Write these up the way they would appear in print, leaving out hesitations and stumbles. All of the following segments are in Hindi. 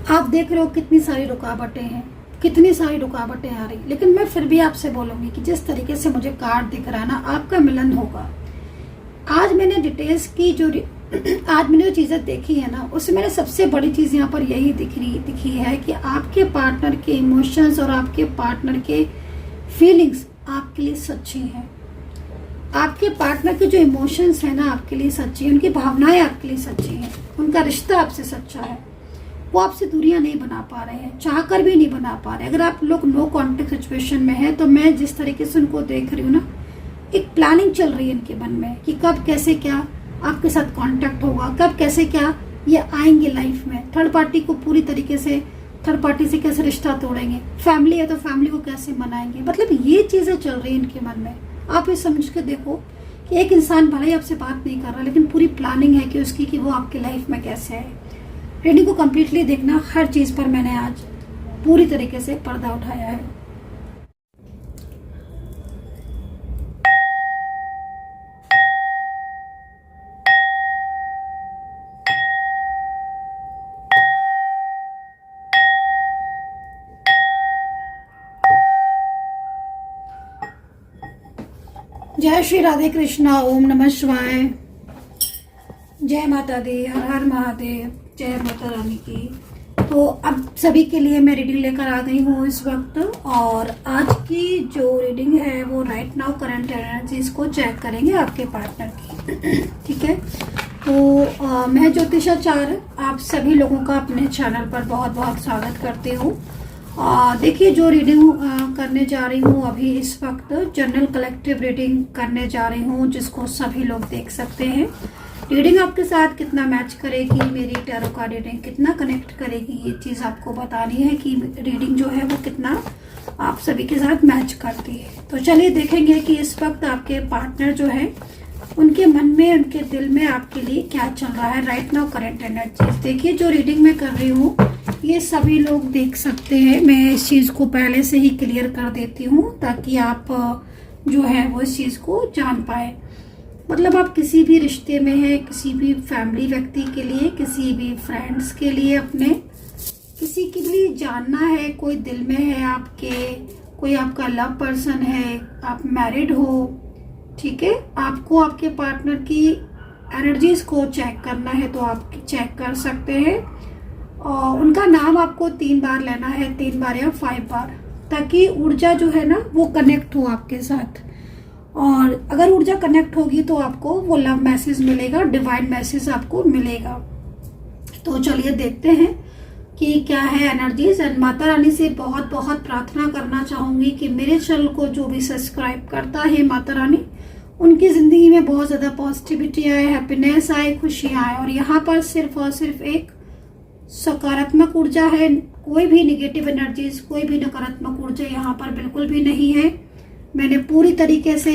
आप देख रहे हो कितनी सारी रुकावटें हैं, कितनी सारी रुकावटें आ रही, लेकिन मैं फिर भी आपसे बोलूंगी कि जिस तरीके से मुझे कार्ड दिख रहा है ना, आपका मिलन होगा। आज मैंने डिटेल्स की आज मैंने जो चीज़ें देखी है ना, उसमें मैंने सबसे बड़ी चीज़ यहाँ पर यही दिखी है कि आपके पार्टनर के इमोशंस और आपके पार्टनर के फीलिंग्स आपके लिए सच्ची हैं। आपके पार्टनर के जो इमोशंस है ना आपके लिए सच्ची है, उनकी भावनाएं आपके लिए सच्ची हैं, उनका रिश्ता आपसे सच्चा है। वो आपसे दूरियां नहीं बना पा रहे हैं, चाहकर भी नहीं बना पा रहे। अगर आप लोग नो कॉन्टेक्ट सिचुएशन में है तो मैं जिस तरीके से उनको देख रही हूँ ना, एक प्लानिंग चल रही है इनके मन में कि कब कैसे क्या आपके साथ कांटेक्ट होगा, कब कैसे क्या ये आएंगे लाइफ में। थर्ड पार्टी को पूरी तरीके से, थर्ड पार्टी से कैसे रिश्ता तोड़ेंगे, फैमिली है तो फैमिली को कैसे मनाएंगे, मतलब ये चीजें चल रही है इनके मन में। आप ये समझ के देखो कि एक इंसान भले ही आपसे बात नहीं कर रहा, लेकिन पूरी प्लानिंग है कि उसकी कि वो आपके लाइफ में कैसे है। रीडिंग को कम्प्लीटली देखना, हर चीज पर मैंने आज पूरी तरीके से पर्दा उठाया है। जय श्री राधे कृष्णा, ओम नमः शिवाय, जय माता दी, हर हर महादेव, जय माता रानी की। तो अब सभी के लिए मैं रीडिंग लेकर आ गई हूँ इस वक्त, और आज की जो रीडिंग है वो राइट नाउ करंट एनर्जीज को चेक करेंगे आपके पार्टनर की। ठीक है, तो मैं ज्योतिषाचार्य आप सभी लोगों का अपने चैनल पर बहुत बहुत स्वागत करती हूँ। देखिए, जो रीडिंग करने जा रही हूँ अभी इस वक्त जनरल कलेक्टिव रीडिंग करने जा रही हूँ, जिसको सभी लोग देख सकते हैं। रीडिंग आपके साथ कितना मैच करेगी, मेरी टैरो कार्ड रीडिंग कितना कनेक्ट करेगी, ये चीज़ आपको बतानी है कि रीडिंग जो है वो कितना आप सभी के साथ मैच करती है। तो चलिए देखेंगे कि इस वक्त आपके पार्टनर जो है उनके मन में, उनके दिल में आपके लिए क्या चल रहा है। राइट नाउ करंट एनर्जीज देखिए, जो रीडिंग मैं कर रही हूँ ये सभी लोग देख सकते हैं। मैं इस चीज़ को पहले से ही क्लियर कर देती हूँ ताकि आप जो है वो इस चीज़ को जान पाए। मतलब आप किसी भी रिश्ते में हैं, किसी भी फैमिली व्यक्ति के लिए, किसी भी फ्रेंड्स के लिए, अपने किसी के लिए जानना है, कोई दिल में है आपके, कोई आपका लव पर्सन है, आप मैरिड हो, ठीक है, आपको आपके पार्टनर की एनर्जीज को चेक करना है तो आप चेक कर सकते हैं। और उनका नाम आपको 3 बार लेना है, 3 बार या 5 बार, ताकि ऊर्जा जो है ना वो कनेक्ट हो आपके साथ। और अगर ऊर्जा कनेक्ट होगी तो आपको वो लव मैसेज मिलेगा, डिवाइन मैसेज आपको मिलेगा। तो चलिए देखते हैं कि क्या है एनर्जीज। एंड माता रानी से बहुत बहुत प्रार्थना करना चाहूंगी कि मेरे चैनल को जो भी सब्सक्राइब करता है, माता रानी उनकी जिंदगी में बहुत ज्यादा पॉजिटिविटी आए, हैप्पीनेस आए, खुशियां आए। और यहाँ पर सिर्फ और सिर्फ एक सकारात्मक ऊर्जा है, कोई भी निगेटिव एनर्जीज, कोई भी नकारात्मक ऊर्जा यहाँ पर बिल्कुल भी नहीं है। मैंने पूरी तरीके से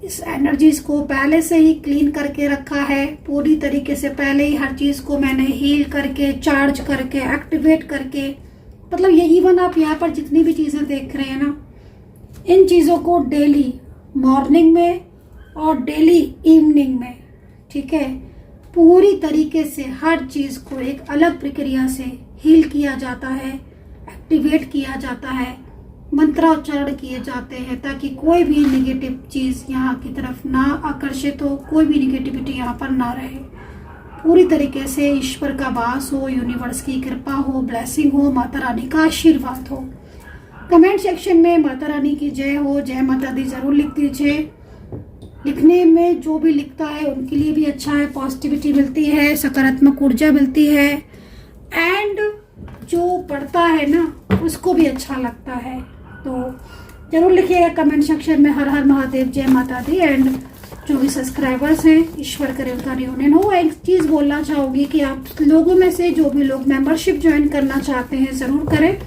इस एनर्जीज को पहले से ही क्लीन करके रखा है, पूरी तरीके से पहले ही हर चीज को मैंने हील करके, चार्ज करके, एक्टिवेट करके, मतलब ये इवन आप यहाँ पर जितनी भी चीजें देख रहे हैं ना, इन चीजों को डेली मॉर्निंग में और डेली इवनिंग में, ठीक है, पूरी तरीके से हर चीज को एक अलग प्रक्रिया से हील किया जाता है, एक्टिवेट किया जाता है, मंत्रोच्चारण किए जाते हैं, ताकि कोई भी नेगेटिव चीज यहाँ की तरफ ना आकर्षित हो, कोई भी नेगेटिविटी यहाँ पर ना रहे। पूरी तरीके से ईश्वर का वास हो, यूनिवर्स की कृपा हो, ब्लेसिंग हो, माता रानी का आशीर्वाद हो। कमेंट सेक्शन में माता रानी की जय हो, जय माता दी जरूर लिख दीजिए। लिखने में जो भी लिखता है उनके लिए भी अच्छा है, पॉजिटिविटी मिलती है, सकारात्मक ऊर्जा मिलती है, एंड जो पढ़ता है ना उसको भी अच्छा लगता है। तो जरूर लिखिएगा कमेंट सेक्शन में हर हर महादेव, जय माता दी। एंड जो भी सब्सक्राइबर्स हैं, ईश्वर करे उनका रियूनियन हो। एक चीज़ बोलना चाहूँगी कि आप लोगों में से जो भी लोग मेंबरशिप ज्वाइन करना चाहते हैं ज़रूर करें,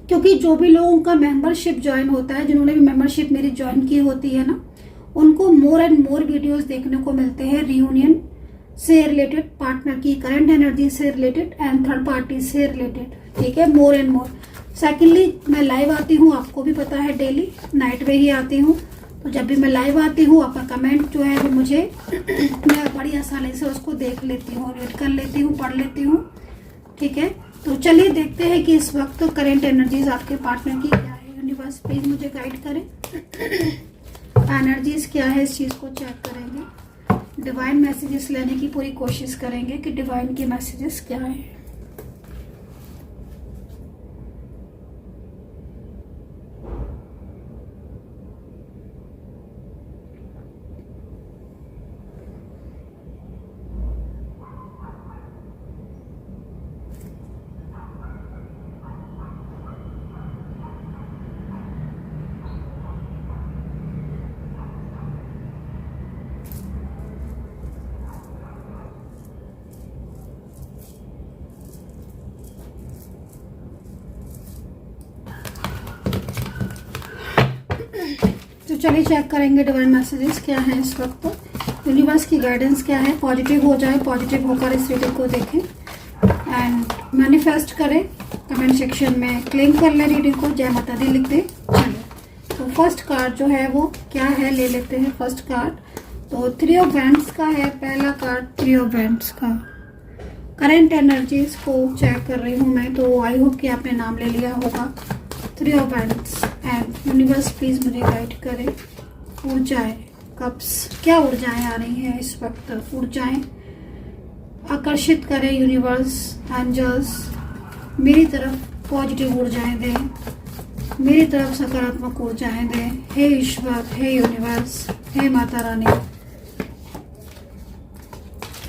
क्योंकि जो भी लोगों का मेंबरशिप ज्वाइन होता है, जिन्होंने भी मेंबरशिप मेरी ज्वाइन की होती है ना, उनको मोर एंड मोर वीडियोस देखने को मिलते हैं रियूनियन से रिलेटेड, पार्टनर की करंट एनर्जी से रिलेटेड एंड थर्ड पार्टी से रिलेटेड, ठीक है, मोर एंड मोर। सेकेंडली, मैं लाइव आती हूँ, आपको भी पता है, डेली नाइट में ही आती हूँ। तो जब भी मैं लाइव आती हूँ, आपका कमेंट जो है वो मैं बड़ी आसानी से उसको देख लेती हूँ, रीड कर लेती हूँ, पढ़ लेती हूँ, ठीक है, तो चलिए देखते हैं कि इस वक्त करेंट एनर्जीज आपके पार्टनर की क्या है। यूनिवर्स प्लीज मुझे गाइड करें, एनर्जीज क्या है इस चीज़ को चेक करेंगे, डिवाइन मैसेजेस लेने की पूरी कोशिश करेंगे कि डिवाइन के मैसेजेस क्या हैं। तो चलिए चेक करेंगे डिवाइन मैसेजेस क्या है इस वक्त, यूनिवर्स की गाइडेंस क्या है। पॉजिटिव हो जाए, पॉजिटिव होकर इस रीडिंग को देखें एंड मैनिफेस्ट करें। कमेंट सेक्शन में क्लेम कर ले रीडिंग को, जय माता दी लिख दे। चलिए तो फर्स्ट कार्ड जो है वो क्या है ले लेते हैं। फर्स्ट कार्ड तो 3 ऑफ वैंड्स का है, पहला कार्ड 3 ऑफ वैंड्स का। करंट एनर्जीज को चेक कर रही हूँ मैं, तो आई होप कि आपने नाम ले लिया होगा। 3 of wands and universe please मुझे गाइड करें। ऊर्जाएं, कप्स, क्या ऊर्जाएं आ रही हैं इस वक्त। ऊर्जाएं आकर्षित करें यूनिवर्स, एंजल्स मेरी तरफ पॉजिटिव ऊर्जाएं दें, मेरी तरफ सकारात्मक ऊर्जाएं दें। हे ईश्वर, हे यूनिवर्स, हे माता रानी,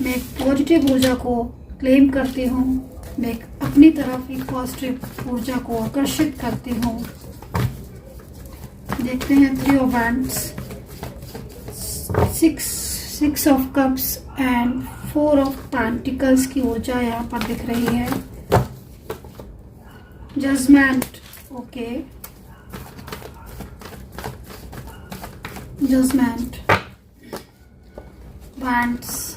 मैं पॉजिटिव ऊर्जा को क्लेम करती हूँ, मैं अपनी तरफ एक पॉजिटिव ऊर्जा को आकर्षित करती हूँ। देखते हैं 3 of wands, 6 of cups and 4 of pentacles की ऊर्जा यहाँ पर दिख रही है। जजमेंट, ओके, जजमेंट, वैंड्स,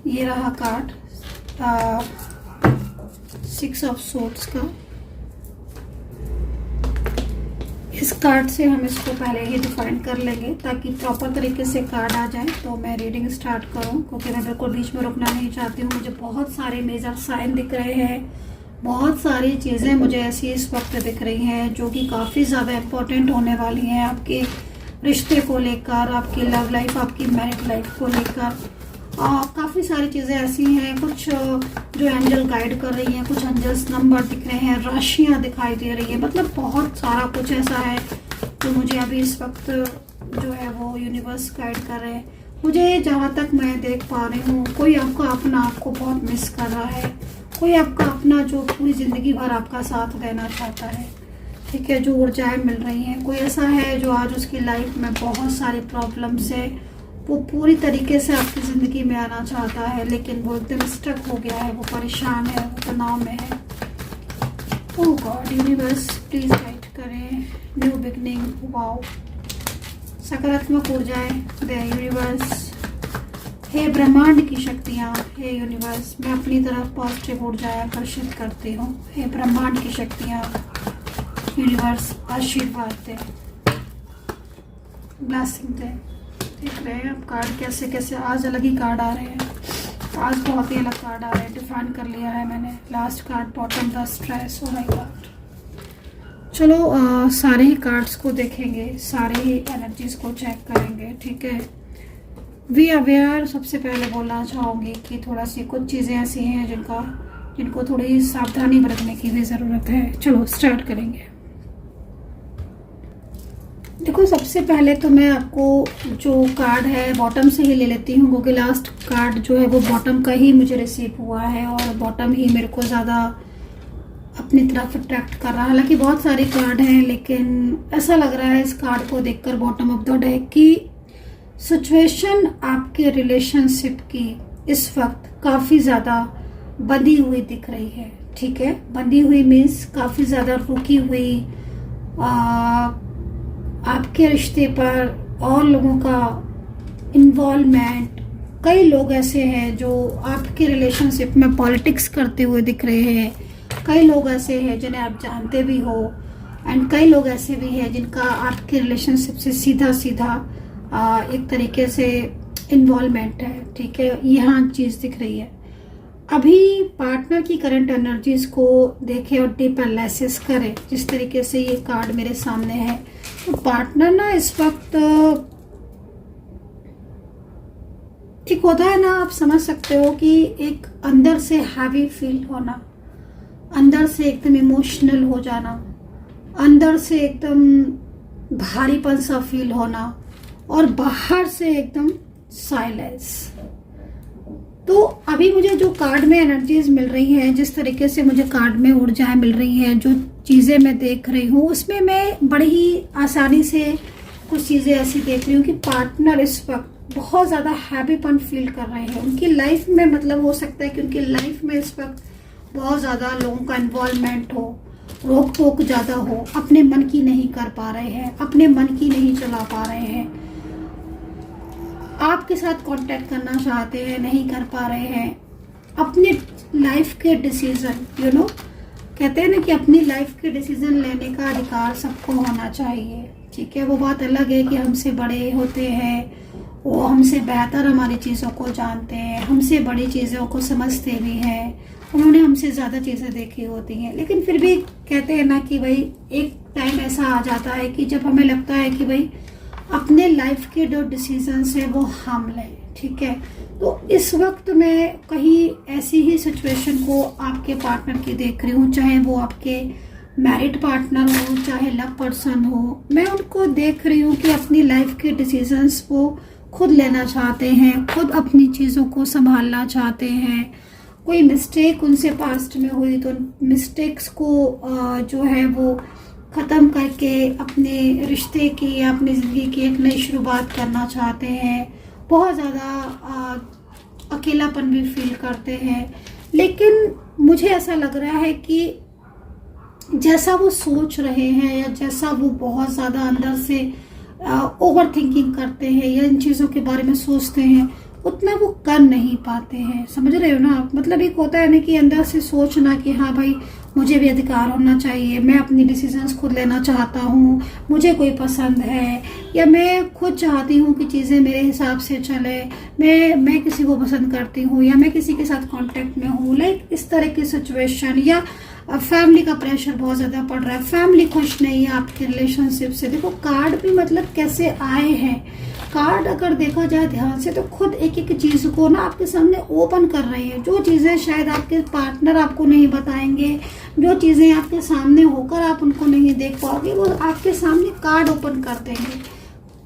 ये रहा कार्ड 6 ऑफ सोर्ड्स का। इस कार्ड से हम इसको पहले ही डिफाइन कर लेंगे ताकि प्रॉपर तरीके से कार्ड आ जाए तो मैं रीडिंग स्टार्ट करूं, क्योंकि मैं बिल्कुल बीच में रुकना नहीं चाहती हूं। मुझे बहुत सारे मेजर साइन दिख रहे हैं, बहुत सारी चीज़ें मुझे ऐसी इस वक्त दिख रही हैं जो कि काफ़ी ज़्यादा इम्पोर्टेंट होने वाली हैं आपके रिश्ते को लेकर, आपकी लव लाइफ, आपकी मैरिड लाइफ को लेकर। काफ़ी सारी चीज़ें ऐसी हैं, कुछ जो एंजल गाइड कर रही हैं, कुछ एंजल्स नंबर दिख रहे हैं, राशियाँ दिखाई दे रही हैं, मतलब बहुत सारा कुछ ऐसा है जो मुझे अभी इस वक्त जो है वो यूनिवर्स गाइड कर रहे हैं। मुझे जहाँ तक मैं देख पा रही हूँ, कोई आपका अपना आपको बहुत मिस कर रहा है, कोई आपका अपना जो पूरी ज़िंदगी भर आपका साथ देना चाहता है, ठीक है, जो ऊर्जाएँ मिल रही हैं। कोई ऐसा है जो आज उसकी लाइफ में बहुत सारी प्रॉब्लम्स है, वो पूरी तरीके से आपकी ज़िंदगी में आना चाहता है, लेकिन वो एकदम स्टक हो गया है, वो परेशान है, वो तनाव में है। ओह गॉड, यूनिवर्स प्लीज़ गाइड करें, न्यू बिगनिंग, वाओ, सकारात्मक ऊर्जाएं दे यूनिवर्स। हे ब्रह्मांड की शक्तियाँ, हे यूनिवर्स, मैं अपनी तरफ पॉजिटिव ऊर्जाएं आकर्षित करती हूँ। हे ब्रह्मांड की शक्तियाँ, यूनिवर्स आशीर्वाद दे, ब्लेसिंग दे। देख रहे हैं अब कार्ड कैसे कैसे आज अलग ही कार्ड आ रहे हैं, आज बहुत ही अलग कार्ड आ रहे हैं। डिफाइन कर लिया है मैंने। Last card bottom the stress, oh my God. चलो सारे ही कार्ड्स को देखेंगे, सारे ही एनर्जीज को चेक करेंगे, ठीक है। वी अवेयर सबसे पहले बोलना चाहूँगी कि थोड़ा सी कुछ चीज़ें ऐसी हैं जिनको थोड़ी सावधानी बरतने की भी ज़रूरत है। चलो स्टार्ट करेंगे। देखो सबसे पहले तो मैं आपको जो कार्ड है बॉटम से ही ले लेती हूँ, क्योंकि लास्ट कार्ड जो है वो बॉटम का ही मुझे रिसीव हुआ है और बॉटम ही मेरे को ज़्यादा अपनी तरफ अट्रैक्ट कर रहा है। हालांकि बहुत सारे कार्ड हैं, लेकिन ऐसा लग रहा है इस कार्ड को देखकर बॉटम ऑफ द डेक की सिचुएशन आपके रिलेशनशिप की इस वक्त काफ़ी ज़्यादा बंधी हुई दिख रही है, ठीक है। बंधी हुई मीन्स काफ़ी ज़्यादा रुकी हुई, आपके रिश्ते पर और लोगों का इन्वॉल्वमेंट। कई लोग ऐसे हैं जो आपके रिलेशनशिप में पॉलिटिक्स करते हुए दिख रहे हैं, कई लोग ऐसे हैं जिन्हें आप जानते भी हो, एंड कई लोग ऐसे भी हैं जिनका आपके रिलेशनशिप से सीधा सीधा एक तरीके से इन्वॉल्वमेंट है, ठीक है। यहाँ चीज़ दिख रही है। अभी पार्टनर की करंट एनर्जीज को देखें और डीप एनालिसिस करें। जिस तरीके से ये कार्ड मेरे सामने है, तो पार्टनर ना इस वक्त ठीक होता है ना, आप समझ सकते हो कि एक अंदर से हैवी फील होना, अंदर से एकदम इमोशनल हो जाना, अंदर से एकदम भारीपन सा फील होना और बाहर से एकदम साइलेंस। तो अभी मुझे जो कार्ड में एनर्जीज मिल रही हैं, जिस तरीके से मुझे कार्ड में ऊर्जाएं मिल रही हैं, जो चीज़ें मैं देख रही हूँ, उसमें मैं बड़ी ही आसानी से कुछ चीज़ें ऐसी देख रही हूँ कि पार्टनर इस वक्त बहुत ज़्यादा हैप्पीपन फील कर रहे हैं उनकी लाइफ में। मतलब हो सकता है कि उनकी लाइफ में इस वक्त बहुत ज़्यादा लोगों का इन्वॉल्वमेंट हो, रोक टोक ज़्यादा हो, अपने मन की नहीं कर पा रहे हैं, अपने मन की नहीं चला पा रहे हैं, आपके साथ कांटेक्ट करना चाहते हैं, नहीं कर पा रहे हैं, अपने लाइफ के डिसीजन कहते हैं ना कि अपनी लाइफ के डिसीजन लेने का अधिकार सबको होना चाहिए। ठीक है, वो बात अलग है कि हमसे बड़े होते हैं, वो हमसे बेहतर हमारी चीज़ों को जानते हैं, हमसे बड़ी चीज़ों को समझते भी हैं, उन्होंने हमसे ज़्यादा चीज़ें देखी होती हैं। लेकिन फिर भी कहते हैं ना कि भाई एक टाइम ऐसा आ जाता है कि जब हमें लगता है कि भाई अपने लाइफ के जो डिसीजंस है वो हम लें। ठीक है, तो इस वक्त मैं कहीं ऐसी ही सिचुएशन को आपके पार्टनर की देख रही हूँ, चाहे वो आपके मैरिड पार्टनर हो, चाहे लव पर्सन हो। मैं उनको देख रही हूँ कि अपनी लाइफ के डिसीजंस वो खुद लेना चाहते हैं, खुद अपनी चीज़ों को संभालना चाहते हैं। कोई मिस्टेक उनसे पास्ट में हुई तो मिस्टेक्स को जो है वो ख़त्म करके अपने रिश्ते की या अपनी ज़िंदगी की एक नई शुरुआत करना चाहते हैं। बहुत ज़्यादा अकेलापन भी फील करते हैं। लेकिन मुझे ऐसा लग रहा है कि जैसा वो सोच रहे हैं या जैसा वो बहुत ज़्यादा अंदर से ओवर थिंकिंग करते हैं या इन चीज़ों के बारे में सोचते हैं, उतना वो कर नहीं पाते हैं। समझ रहे हो ना आप? मतलब एक होता है ना कि अंदर से सोचना कि हाँ भाई मुझे भी अधिकार होना चाहिए, मैं अपनी डिसीजंस खुद लेना चाहता हूँ, मुझे कोई पसंद है, या मैं खुद चाहती हूँ कि चीज़ें मेरे हिसाब से चले, मैं किसी को पसंद करती हूँ या मैं किसी के साथ कांटेक्ट में हूँ। लाइक इस तरह की सिचुएशन, या फैमिली का प्रेशर बहुत ज़्यादा पड़ रहा है, फैमिली खुश नहीं है आपके रिलेशनशिप से। देखो कार्ड भी मतलब कैसे आए हैं, कार्ड अगर देखा जाए ध्यान से तो खुद एक एक चीज़ को ना आपके सामने ओपन कर रही है। जो चीज़ें शायद आपके पार्टनर आपको नहीं बताएंगे, जो चीज़ें आपके सामने होकर आप उनको नहीं देख पाओगे, वो आपके सामने कार्ड ओपन कर देंगे।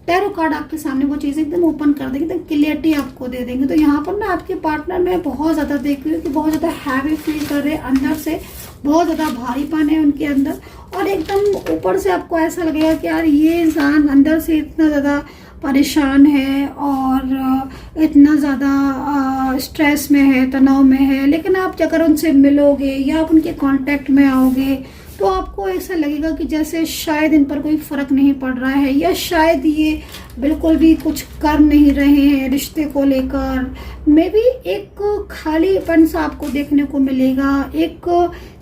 टैरो कार्ड आपके सामने वो चीज़ें एकदम ओपन कर देंगे, एकदम क्लियरिटी आपको दे देंगे। तो यहाँ पर ना आपके पार्टनर में बहुत ज़्यादा देख रही हूँ कि बहुत ज़्यादा हैवी फील कर रहे हैं, अंदर से बहुत ज़्यादा भारीपन है उनके अंदर, और एकदम ऊपर से आपको ऐसा लगेगा कि यार ये इंसान अंदर से इतना ज़्यादा परेशान है और इतना ज़्यादा स्ट्रेस में है, तनाव में है। लेकिन आप अगर उनसे मिलोगे या आप उनके कांटेक्ट में आओगे तो आपको ऐसा लगेगा कि जैसे शायद इन पर कोई फ़र्क नहीं पड़ रहा है, या शायद ये बिल्कुल भी कुछ कर नहीं रहे हैं रिश्ते को लेकर। मे बी एक खालीपन सा आपको देखने को मिलेगा, एक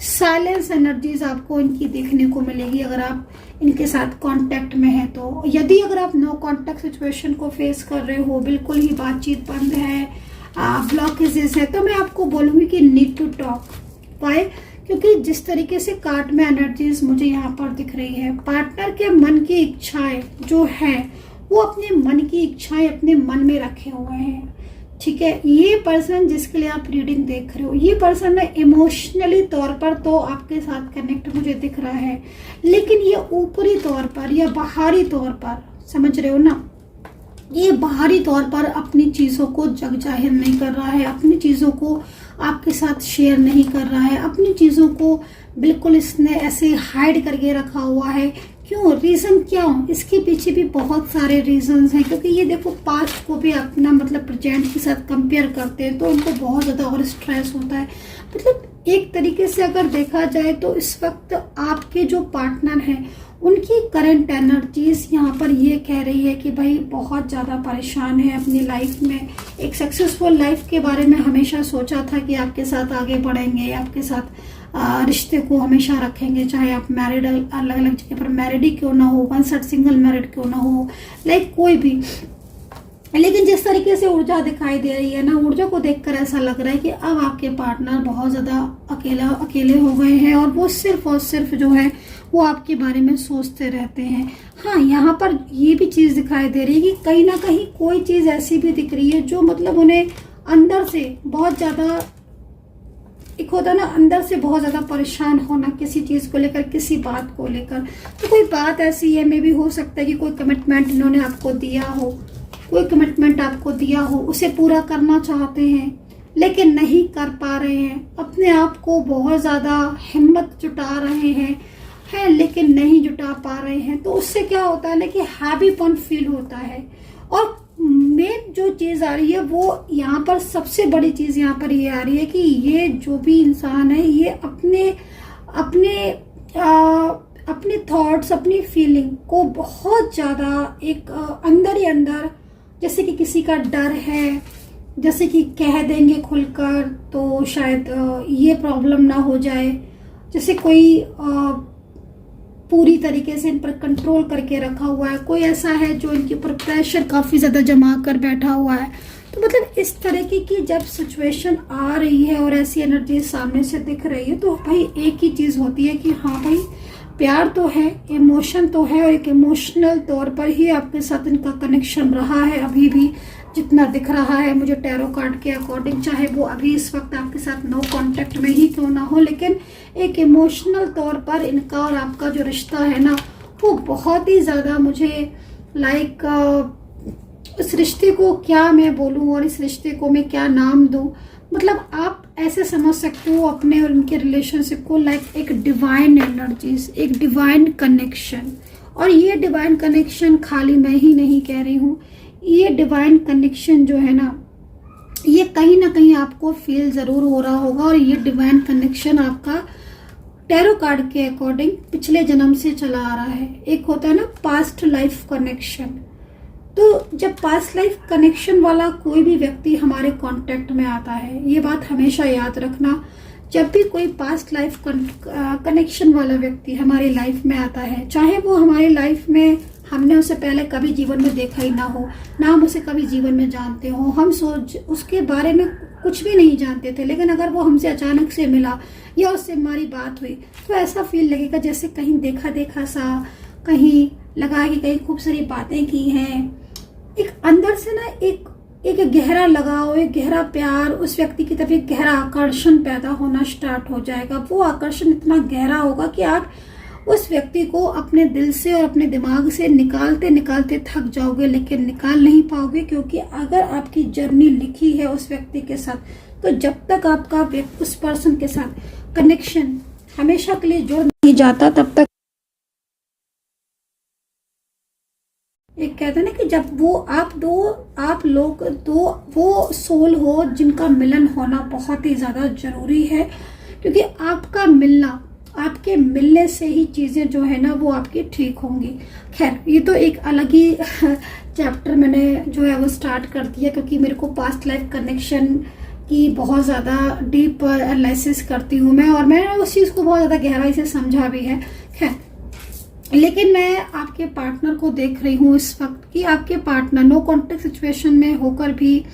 साइलेंस एनर्जीज आपको इनकी देखने को मिलेगी अगर आप इनके साथ कांटेक्ट में है तो। यदि अगर आप नो कांटेक्ट सिचुएशन को फेस कर रहे हो, बिल्कुल ही बातचीत बंद है, ब्लॉकेजेस है, तो मैं आपको बोलूँगी कि नीड टू टॉक। वाई? क्योंकि जिस तरीके से कार्ड में एनर्जीज मुझे यहाँ पर दिख रही है, पार्टनर के मन की इच्छाएं जो है वो अपने मन की इच्छाएं अपने मन में रखे हुए हैं। ठीक है, ये पर्सन जिसके लिए आप रीडिंग देख रहे हो, ये पर्सन है इमोशनली तौर पर तो आपके साथ कनेक्ट मुझे दिख रहा है, लेकिन ये ऊपरी तौर पर या बाहरी तौर पर, समझ रहे हो ना, ये बाहरी तौर पर अपनी चीज़ों को जग जाहिर नहीं कर रहा है, अपनी चीज़ों को आपके साथ शेयर नहीं कर रहा है, अपनी चीज़ों को बिल्कुल इसने ऐसे हाइड करके रखा हुआ है। क्यों? रीज़न क्या हो? इसके पीछे भी बहुत सारे रीजंस हैं, क्योंकि ये देखो पास्ट को भी अपना मतलब प्रेजेंट के साथ कंपेयर करते हैं तो उनको बहुत ज़्यादा और स्ट्रेस होता है। मतलब एक तरीके से अगर देखा जाए तो इस वक्त आपके जो पार्टनर हैं उनकी करंट एनर्जीज यहाँ पर ये कह रही है कि भाई बहुत ज़्यादा परेशान है अपनी लाइफ में। एक सक्सेसफुल लाइफ के बारे में हमेशा सोचा था कि आपके साथ आगे बढ़ेंगे, आपके साथ रिश्ते को हमेशा रखेंगे, चाहे आप मैरिड अलग अलग जगह पर मैरिड ही क्यों ना हो, वन साइड सिंगल मैरिड क्यों ना हो, लाइक कोई भी। लेकिन जिस तरीके तरीके से ऊर्जा दिखाई दे रही है ना, ऊर्जा को देखकर ऐसा लग रहा है कि अब आपके पार्टनर बहुत ज़्यादा अकेले हो गए हैं और वो सिर्फ जो है वो आपके बारे में सोचते रहते हैं। हाँ, यहाँ पर ये भी चीज़ दिखाई दे रही है कि कहीं ना कहीं कोई चीज़ ऐसी भी दिख रही है जो मतलब उन्हें अंदर से बहुत ज़्यादा, एक होता है ना अंदर से बहुत ज़्यादा परेशान होना किसी चीज़ को लेकर, किसी बात को लेकर। तो कोई बात ऐसी है, मे भी हो सकता है कि कोई कमिटमेंट इन्होंने आपको दिया हो, कोई कमिटमेंट आपको दिया हो, उसे पूरा करना चाहते हैं लेकिन नहीं कर पा रहे हैं, अपने आप को बहुत ज़्यादा हिम्मत जुटा रहे हैं लेकिन नहीं जुटा पा रहे हैं। तो उससे क्या होता है ना कि हैवीपन फील होता है। और मेन जो चीज़ आ रही है वो यहाँ पर सबसे बड़ी चीज़ यहाँ पर ये आ रही है कि ये जो भी इंसान है ये अपने थॉट्स, अपनी फीलिंग को बहुत ज़्यादा एक अंदर ही अंदर, जैसे कि किसी का डर है, जैसे कि कह देंगे खुलकर तो शायद ये प्रॉब्लम ना हो जाए, जैसे कोई पूरी तरीके से इन पर कंट्रोल करके रखा हुआ है, कोई ऐसा है जो इनके ऊपर प्रेशर काफ़ी ज़्यादा जमा कर बैठा हुआ है। तो मतलब इस तरीके की जब सिचुएशन आ रही है और ऐसी एनर्जी सामने से दिख रही है तो भाई एक ही चीज़ होती है कि हाँ भाई प्यार तो है, इमोशन तो है और एक इमोशनल तौर पर ही आपके साथ इनका कनेक्शन रहा है अभी भी, जितना दिख रहा है मुझे टैरो कार्ड के अकॉर्डिंग, चाहे वो अभी इस वक्त आपके साथ नो कांटेक्ट में ही क्यों ना हो, लेकिन एक इमोशनल तौर पर इनका और आपका जो रिश्ता है ना वो बहुत ही ज़्यादा, मुझे लाइक इस रिश्ते को क्या मैं बोलूँ और इस रिश्ते को मैं क्या नाम दूँ, मतलब आप ऐसे समझ सकते हो अपने और इनके रिलेशनशिप को लाइक एक डिवाइन एनर्जीज, एक डिवाइन कनेक्शन। और ये डिवाइन कनेक्शन खाली मैं ही नहीं कह रही हूँ, ये डिवाइन कनेक्शन जो है ना ये कहीं ना कहीं आपको फील ज़रूर हो रहा होगा। और ये डिवाइन कनेक्शन आपका टैरो कार्ड के अकॉर्डिंग पिछले जन्म से चला आ रहा है। एक होता है ना पास्ट लाइफ कनेक्शन, तो जब पास्ट लाइफ कनेक्शन वाला कोई भी व्यक्ति हमारे कांटेक्ट में आता है, ये बात हमेशा याद रखना, जब भी कोई पास्ट लाइफ कनेक्शन वाला व्यक्ति हमारी लाइफ में आता है, चाहे वो हमारी लाइफ में हमने उसे पहले कभी जीवन में देखा ही ना हो, ना हम उसे कभी जीवन में जानते हो, हम उसके बारे में कुछ भी नहीं जानते थे, लेकिन अगर वो हमसे अचानक से मिला या उससे हमारी बात हुई तो ऐसा फील लगेगा जैसे कहीं देखा देखा सा, कहीं लगा कि कहीं खूब सारी बातें की हैं। एक अंदर से ना एक गहरा लगाव, एक गहरा प्यार, उस व्यक्ति की तरफ एक गहरा आकर्षण पैदा होना स्टार्ट हो जाएगा। वो आकर्षण इतना गहरा होगा कि आप उस व्यक्ति को अपने दिल से और अपने दिमाग से निकालते निकालते थक जाओगे, लेकिन निकाल नहीं पाओगे, क्योंकि अगर आपकी जर्नी लिखी है उस व्यक्ति के साथ तो जब तक आपका उस पर्सन के साथ कनेक्शन हमेशा के लिए जुड़ नहीं जाता तब तक, एक कहते हैं ना कि जब वो आप लोग दो वो सोल हो जिनका मिलन होना बहुत ही ज़्यादा ज़रूरी है, क्योंकि आपका मिलना, आपके मिलने से ही चीज़ें जो है ना वो आपकी ठीक होंगी। खैर ये तो एक अलग ही चैप्टर मैंने जो है वो स्टार्ट कर दिया, क्योंकि मेरे को पास्ट लाइफ कनेक्शन की बहुत ज़्यादा डीप एनालिसिस करती हूँ मैं, और मैंने उस चीज़ को बहुत ज़्यादा गहराई से समझा भी है। खैर, लेकिन मैं आपके पार्टनर को देख रही हूँ इस वक्त कि आपके पार्टनर नो कॉन्टेक्ट सिचुएशन में होकर भी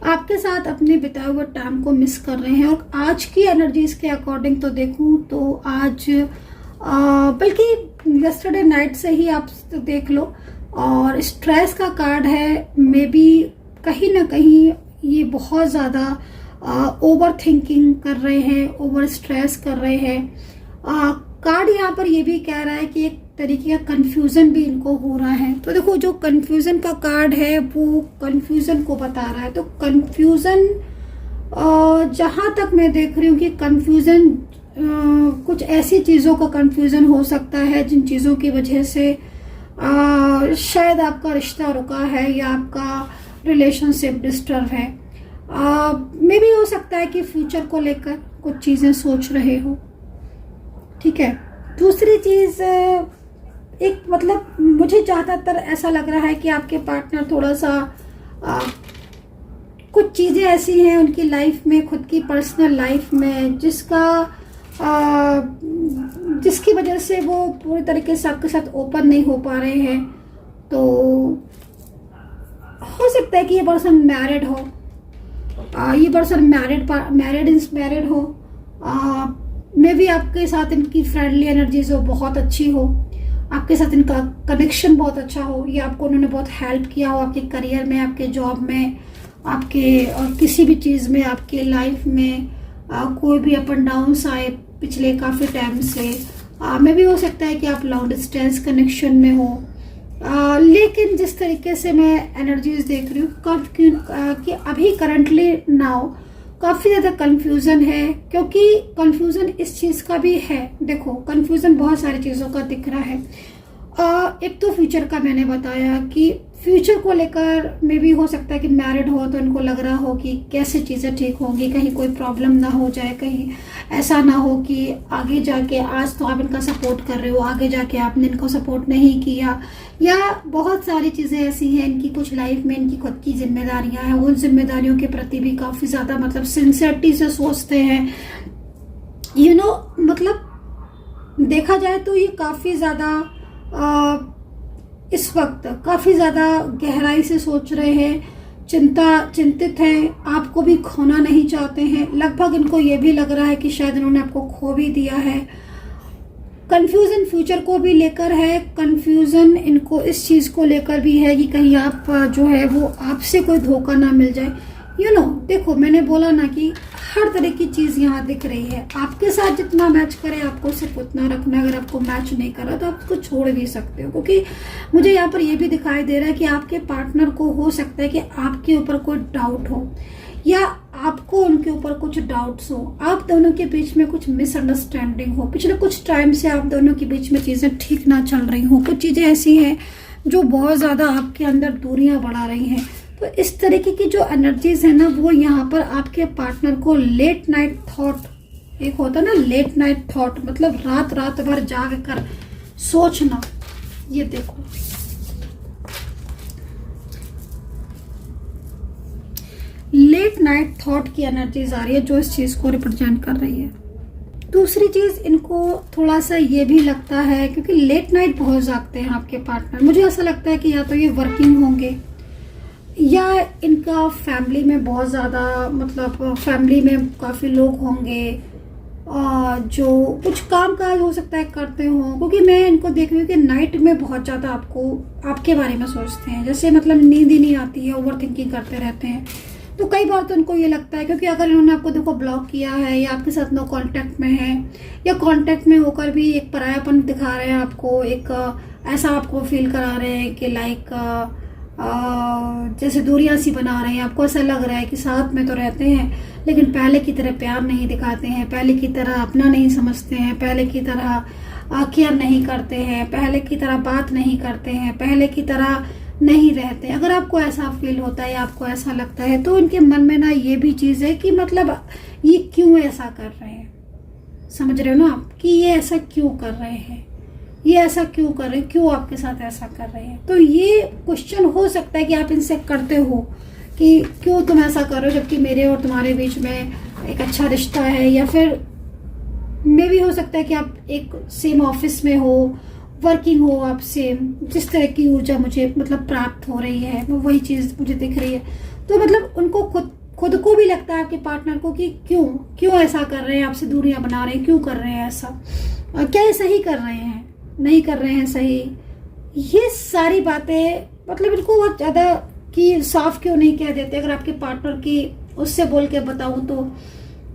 आपके साथ अपने बिताए हुए टाइम को मिस कर रहे हैं। और आज की एनर्जीज के अकॉर्डिंग तो देखूं तो आज बल्कि यस्टरडे नाइट से ही आप देख लो, और स्ट्रेस का कार्ड है, मे बी कहीं ना कहीं ये बहुत ज़्यादा ओवर थिंकिंग कर रहे हैं, ओवर स्ट्रेस कर रहे हैं। कार्ड यहाँ पर ये भी कह रहा है कि एक तरीके का कंफ्यूजन भी इनको हो रहा है। तो देखो जो कंफ्यूजन का कार्ड है वो कंफ्यूजन को बता रहा है। तो कंफ्यूजन जहाँ तक मैं देख रही हूँ कि कंफ्यूजन कुछ ऐसी चीज़ों का कंफ्यूजन हो सकता है जिन चीज़ों की वजह से शायद आपका रिश्ता रुका है या आपका रिलेशनशिप डिस्टर्ब है। मे भी हो सकता है कि फ्यूचर को लेकर कुछ चीज़ें सोच रहे हो, ठीक है। दूसरी चीज़ एक मतलब मुझे ज़्यादातर ऐसा लग रहा है कि आपके पार्टनर थोड़ा सा कुछ चीज़ें ऐसी हैं उनकी लाइफ में, खुद की पर्सनल लाइफ में, जिसकी वजह से वो पूरी तरीके से आपके साथ ओपन नहीं हो पा रहे हैं। तो हो सकता है कि ये पर्सन मैरिड हो, ये पर्सन मैरिड हो, मे बी आपके साथ इनकी फ्रेंडली एनर्जीज हो, बहुत अच्छी हो, आपके साथ इनका कनेक्शन बहुत अच्छा हो, या आपको उन्होंने बहुत हेल्प किया हो आपके करियर में, आपके जॉब में, आपके किसी भी चीज़ में, आपके लाइफ में कोई भी अप एंड डाउन्स आए पिछले काफ़ी टाइम से। मे भी हो सकता है कि आप लॉन्ग डिस्टेंस कनेक्शन में हो, लेकिन जिस तरीके से मैं एनर्जीज देख रही हूँ कि अभी करंटली नाउ काफ़ी ज़्यादा कंफ्यूजन है, क्योंकि कंफ्यूजन इस चीज़ का भी है। देखो, कंफ्यूजन बहुत सारी चीज़ों का दिख रहा है। एक तो फ्यूचर का मैंने बताया कि फ्यूचर को लेकर मे भी हो सकता है कि मैरिड हो तो इनको लग रहा हो कि कैसे चीज़ें ठीक होंगी, कहीं कोई प्रॉब्लम ना हो जाए, कहीं ऐसा ना हो कि आगे जाके, आज तो आप इनका सपोर्ट कर रहे हो, आगे जाके आपने इनको सपोर्ट नहीं किया, या बहुत सारी चीज़ें ऐसी हैं इनकी, कुछ लाइफ में इनकी खुद की जिम्मेदारियां हैं, उन जिम्मेदारियों के प्रति भी काफ़ी ज़्यादा मतलब सिंसियरिटी से सोचते हैं। मतलब देखा जाए तो ये काफ़ी ज़्यादा इस वक्त काफ़ी ज़्यादा गहराई से सोच रहे हैं, चिंतित हैं, आपको भी खोना नहीं चाहते हैं। लगभग इनको ये भी लग रहा है कि शायद इन्होंने आपको खो भी दिया है। कंफ्यूजन फ्यूचर को भी लेकर है, कंफ्यूजन इनको इस चीज़ को लेकर भी है कि कहीं आप जो है वो आपसे कोई धोखा ना मिल जाए। देखो, मैंने बोला ना कि हर तरह की चीज़ यहाँ दिख रही है। आपके साथ जितना मैच करे आपको सिर्फ उतना रखना, अगर आपको मैच नहीं करा तो आप उसको छोड़ भी सकते हो, क्योंकि मुझे यहाँ पर ये भी दिखाई दे रहा है कि आपके पार्टनर को हो सकता है कि आपके ऊपर कोई डाउट हो, या आपको उनके ऊपर कुछ डाउट्स हो, आप दोनों के बीच में कुछ मिसअंडरस्टैंडिंग हो, पिछले कुछ टाइम से आप दोनों के बीच में चीज़ें ठीक ना चल रही हो, कुछ चीज़ें ऐसी हैं जो बहुत ज़्यादा आपके अंदर दूरियां बढ़ा रही हैं। तो इस तरीके की जो एनर्जीज है ना, वो यहाँ पर आपके पार्टनर को लेट नाइट थॉट, एक होता है ना लेट नाइट थॉट, मतलब रात भर जाग कर सोचना। ये देखो, लेट नाइट थॉट की एनर्जीज आ रही है जो इस चीज को रिप्रेजेंट कर रही है। दूसरी चीज, इनको थोड़ा सा ये भी लगता है, क्योंकि लेट नाइट बहुत जागते हैं आपके पार्टनर, मुझे ऐसा लगता है कि या तो ये वर्किंग होंगे, या इनका फैमिली में बहुत ज़्यादा, मतलब फैमिली में काफ़ी लोग होंगे जो कुछ काम काज हो सकता है करते हों, क्योंकि मैं इनको देख रही हूँ कि नाइट में बहुत ज़्यादा आपके बारे में सोचते हैं, जैसे मतलब नींद ही नहीं आती है, ओवर थिंकिंग करते रहते हैं। तो कई बार तो उनको ये लगता है, क्योंकि अगर इन्होंने आपको देखो ब्लॉक किया है, या आपके साथ नो कांटेक्ट में है, या कांटेक्ट में होकर भी एक परायापन दिखा रहे हैं आपको, एक ऐसा आपको फील करा रहे हैं कि लाइक जैसे दूरियां सी बना रहे हैं, आपको ऐसा लग रहा है कि साथ में तो रहते हैं लेकिन पहले की तरह प्यार नहीं दिखाते हैं, पहले की तरह अपना नहीं समझते हैं, पहले की तरह केयर नहीं करते हैं, पहले की तरह बात नहीं करते हैं, पहले की तरह नहीं रहते। अगर आपको ऐसा फील होता है या आपको ऐसा लगता है, तो इनके मन में ना ये भी चीज़ है कि मतलब ये क्यों ऐसा कर रहे हैं, समझ रहे हो ना आप, कि ये ऐसा क्यों कर रहे हैं, ये ऐसा क्यों कर रहे हैं, क्यों आपके साथ ऐसा कर रहे हैं। तो ये क्वेश्चन हो सकता है कि आप इनसे करते हो कि क्यों तुम ऐसा कर रहे हो, जबकि मेरे और तुम्हारे बीच में एक अच्छा रिश्ता है, या फिर मे भी हो सकता है कि आप एक सेम ऑफिस में हो, वर्किंग हो आप सेम, जिस तरह की ऊर्जा मुझे मतलब प्राप्त हो रही है वो वही चीज़ मुझे दिख रही है। तो मतलब उनको खुद को भी लगता है आपके पार्टनर को कि क्यों ऐसा कर रहे हैं, आपसे दूरियां बना रहे हैं, क्यों कर रहे हैं ऐसा, क्या ये सही कर रहे हैं, नहीं कर रहे हैं सही। ये सारी बातें मतलब इनको बहुत ज़्यादा कि साफ क्यों नहीं कह देते। अगर आपके पार्टनर की उससे बोल के बताऊं तो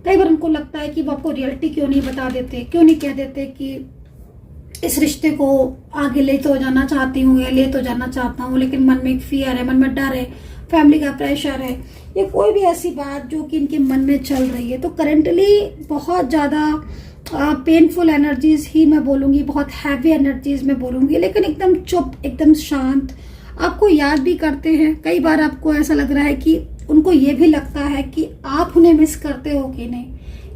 कई बार उनको लगता है कि वो आपको रियलिटी क्यों नहीं बता देते, क्यों नहीं कह देते कि इस रिश्ते को आगे ले तो जाना चाहती हूँ या ले तो जाना चाहता हूँ, लेकिन मन में एक फियर है, मन में डर है, फैमिली का प्रेशर है, ये कोई भी ऐसी बात जो कि इनके मन में चल रही है। तो करेंटली बहुत ज़्यादा पेनफुल एनर्जीज ही मैं बोलूँगी, बहुत हैवी एनर्जीज मैं बोलूँगी, लेकिन एकदम चुप, एकदम शांत, आपको याद भी करते हैं। कई बार आपको ऐसा लग रहा है कि उनको ये भी लगता है कि आप उन्हें मिस करते हो कि नहीं।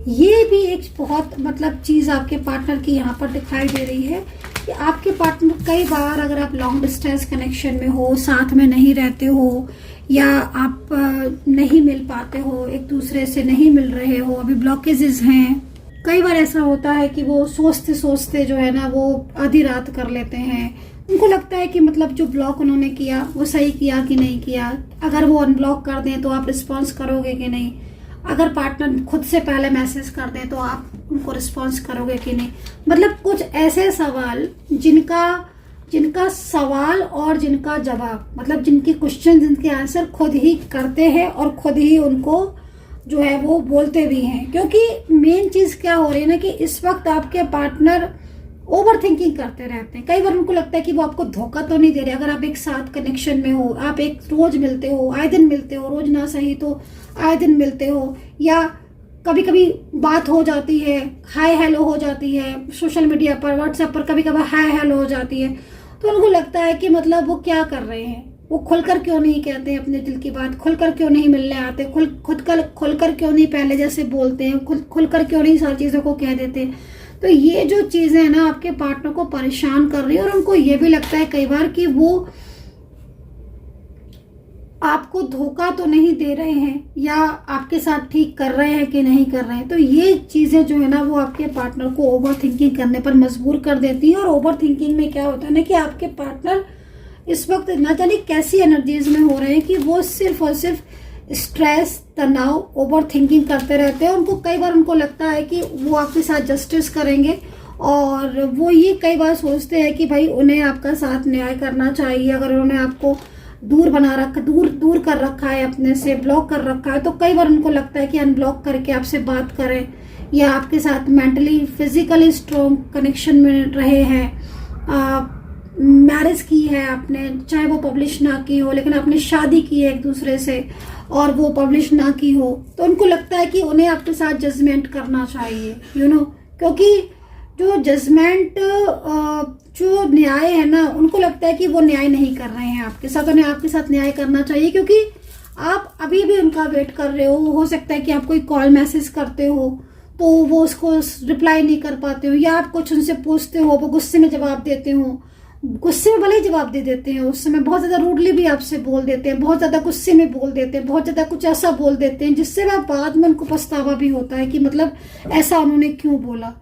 ये भी एक बहुत मतलब चीज़ आपके पार्टनर की यहाँ पर दिखाई दे रही है कि आपके पार्टनर कई बार, अगर आप लॉन्ग डिस्टेंस कनेक्शन में हो, साथ में नहीं रहते हो, या आप नहीं मिल पाते हो, एक दूसरे से नहीं मिल रहे हो, अभी ब्लॉकेजेस हैं, कई बार ऐसा होता है कि वो सोचते सोचते जो है ना वो आधी रात कर लेते हैं। उनको लगता है कि मतलब जो ब्लॉक उन्होंने किया वो सही किया कि नहीं किया, अगर वो अनब्लॉक कर दें तो आप रिस्पॉन्स करोगे कि नहीं, अगर पार्टनर खुद से पहले मैसेज कर दें तो आप उनको रिस्पॉन्स करोगे कि नहीं। मतलब कुछ ऐसे सवाल जिनका सवाल और जिनका जवाब, मतलब जिनकी क्वेश्चन जिनके आंसर खुद ही करते हैं और खुद ही उनको जो है वो बोलते भी हैं। क्योंकि मेन चीज क्या हो रही है ना कि इस वक्त आपके पार्टनर ओवर थिंकिंग करते रहते हैं। कई बार उनको लगता है कि वो आपको धोखा तो नहीं दे रहे। अगर आप एक साथ कनेक्शन में हो, आप एक रोज मिलते हो, आए दिन मिलते हो, रोज ना सही तो आए दिन मिलते हो, या कभी कभी बात हो जाती है, हाय हेलो हो जाती है सोशल मीडिया पर, व्हाट्सएप पर कभी कभी हाय हेलो हो जाती है, तो उनको लगता है कि मतलब वो क्या कर रहे हैं, वो खुलकर क्यों नहीं कहते अपने दिल की बात, खुलकर क्यों नहीं मिलने आते, खुलकर क्यों नहीं पहले जैसे बोलते हैं, खुलकर क्यों नहीं सारी चीज़ों को कह देते। तो ये जो चीज़ें हैं ना आपके पार्टनर को परेशान कर रही है, और उनको ये भी लगता है कई बार कि वो आपको धोखा तो नहीं दे रहे हैं या आपके साथ ठीक कर रहे हैं कि नहीं कर रहे हैं। तो ये चीज़ें जो है ना वो आपके पार्टनर को ओवर थिंकिंग करने पर मजबूर कर देती है। और ओवर थिंकिंग में क्या होता है ना कि आपके पार्टनर इस वक्त ना जाने कैसी एनर्जीज में हो रहे हैं कि वो सिर्फ और सिर्फ स्ट्रेस, तनाव, ओवर थिंकिंग करते रहते हैं। उनको कई बार उनको लगता है कि वो आपके साथ जस्टिस करेंगे, और वो ये कई बार सोचते हैं कि भाई उन्हें आपका साथ न्याय करना चाहिए। अगर उन्होंने आपको दूर कर रखा है, अपने से ब्लॉक कर रखा है, तो कई बार उनको लगता है कि अनब्लॉक करके आपसे बात करें, या आपके साथ मेंटली फिजिकली स्ट्रॉन्ग कनेक्शन में रहे हैं, मैरिज की है आपने, चाहे वो पब्लिश ना की हो, लेकिन आपने शादी की है एक दूसरे से और वो पब्लिश ना की हो, तो उनको लगता है कि उन्हें आपके साथ जजमेंट करना चाहिए, क्योंकि जो जजमेंट, जो न्याय है ना, उनको लगता है कि वो न्याय नहीं कर रहे हैं आपके साथ, उन्हें आपके साथ न्याय करना चाहिए। क्योंकि आप अभी भी उनका वेट कर रहे हो सकता है कि आप कोई कॉल मैसेज करते हो तो वो उसको रिप्लाई नहीं कर पाते हो, या आप कुछ उनसे पूछते हो वो गुस्से में जवाब देते हो, गुस्से में भले ही जवाब दे देते हैं, उस समय बहुत ज्यादा रूडली भी आपसे बोल देते हैं, बहुत ज्यादा गुस्से में बोल देते हैं, बहुत ज्यादा कुछ ऐसा बोल देते हैं जिससे ना बाद में उनको पछतावा भी होता है कि मतलब ऐसा उन्होंने क्यों बोला।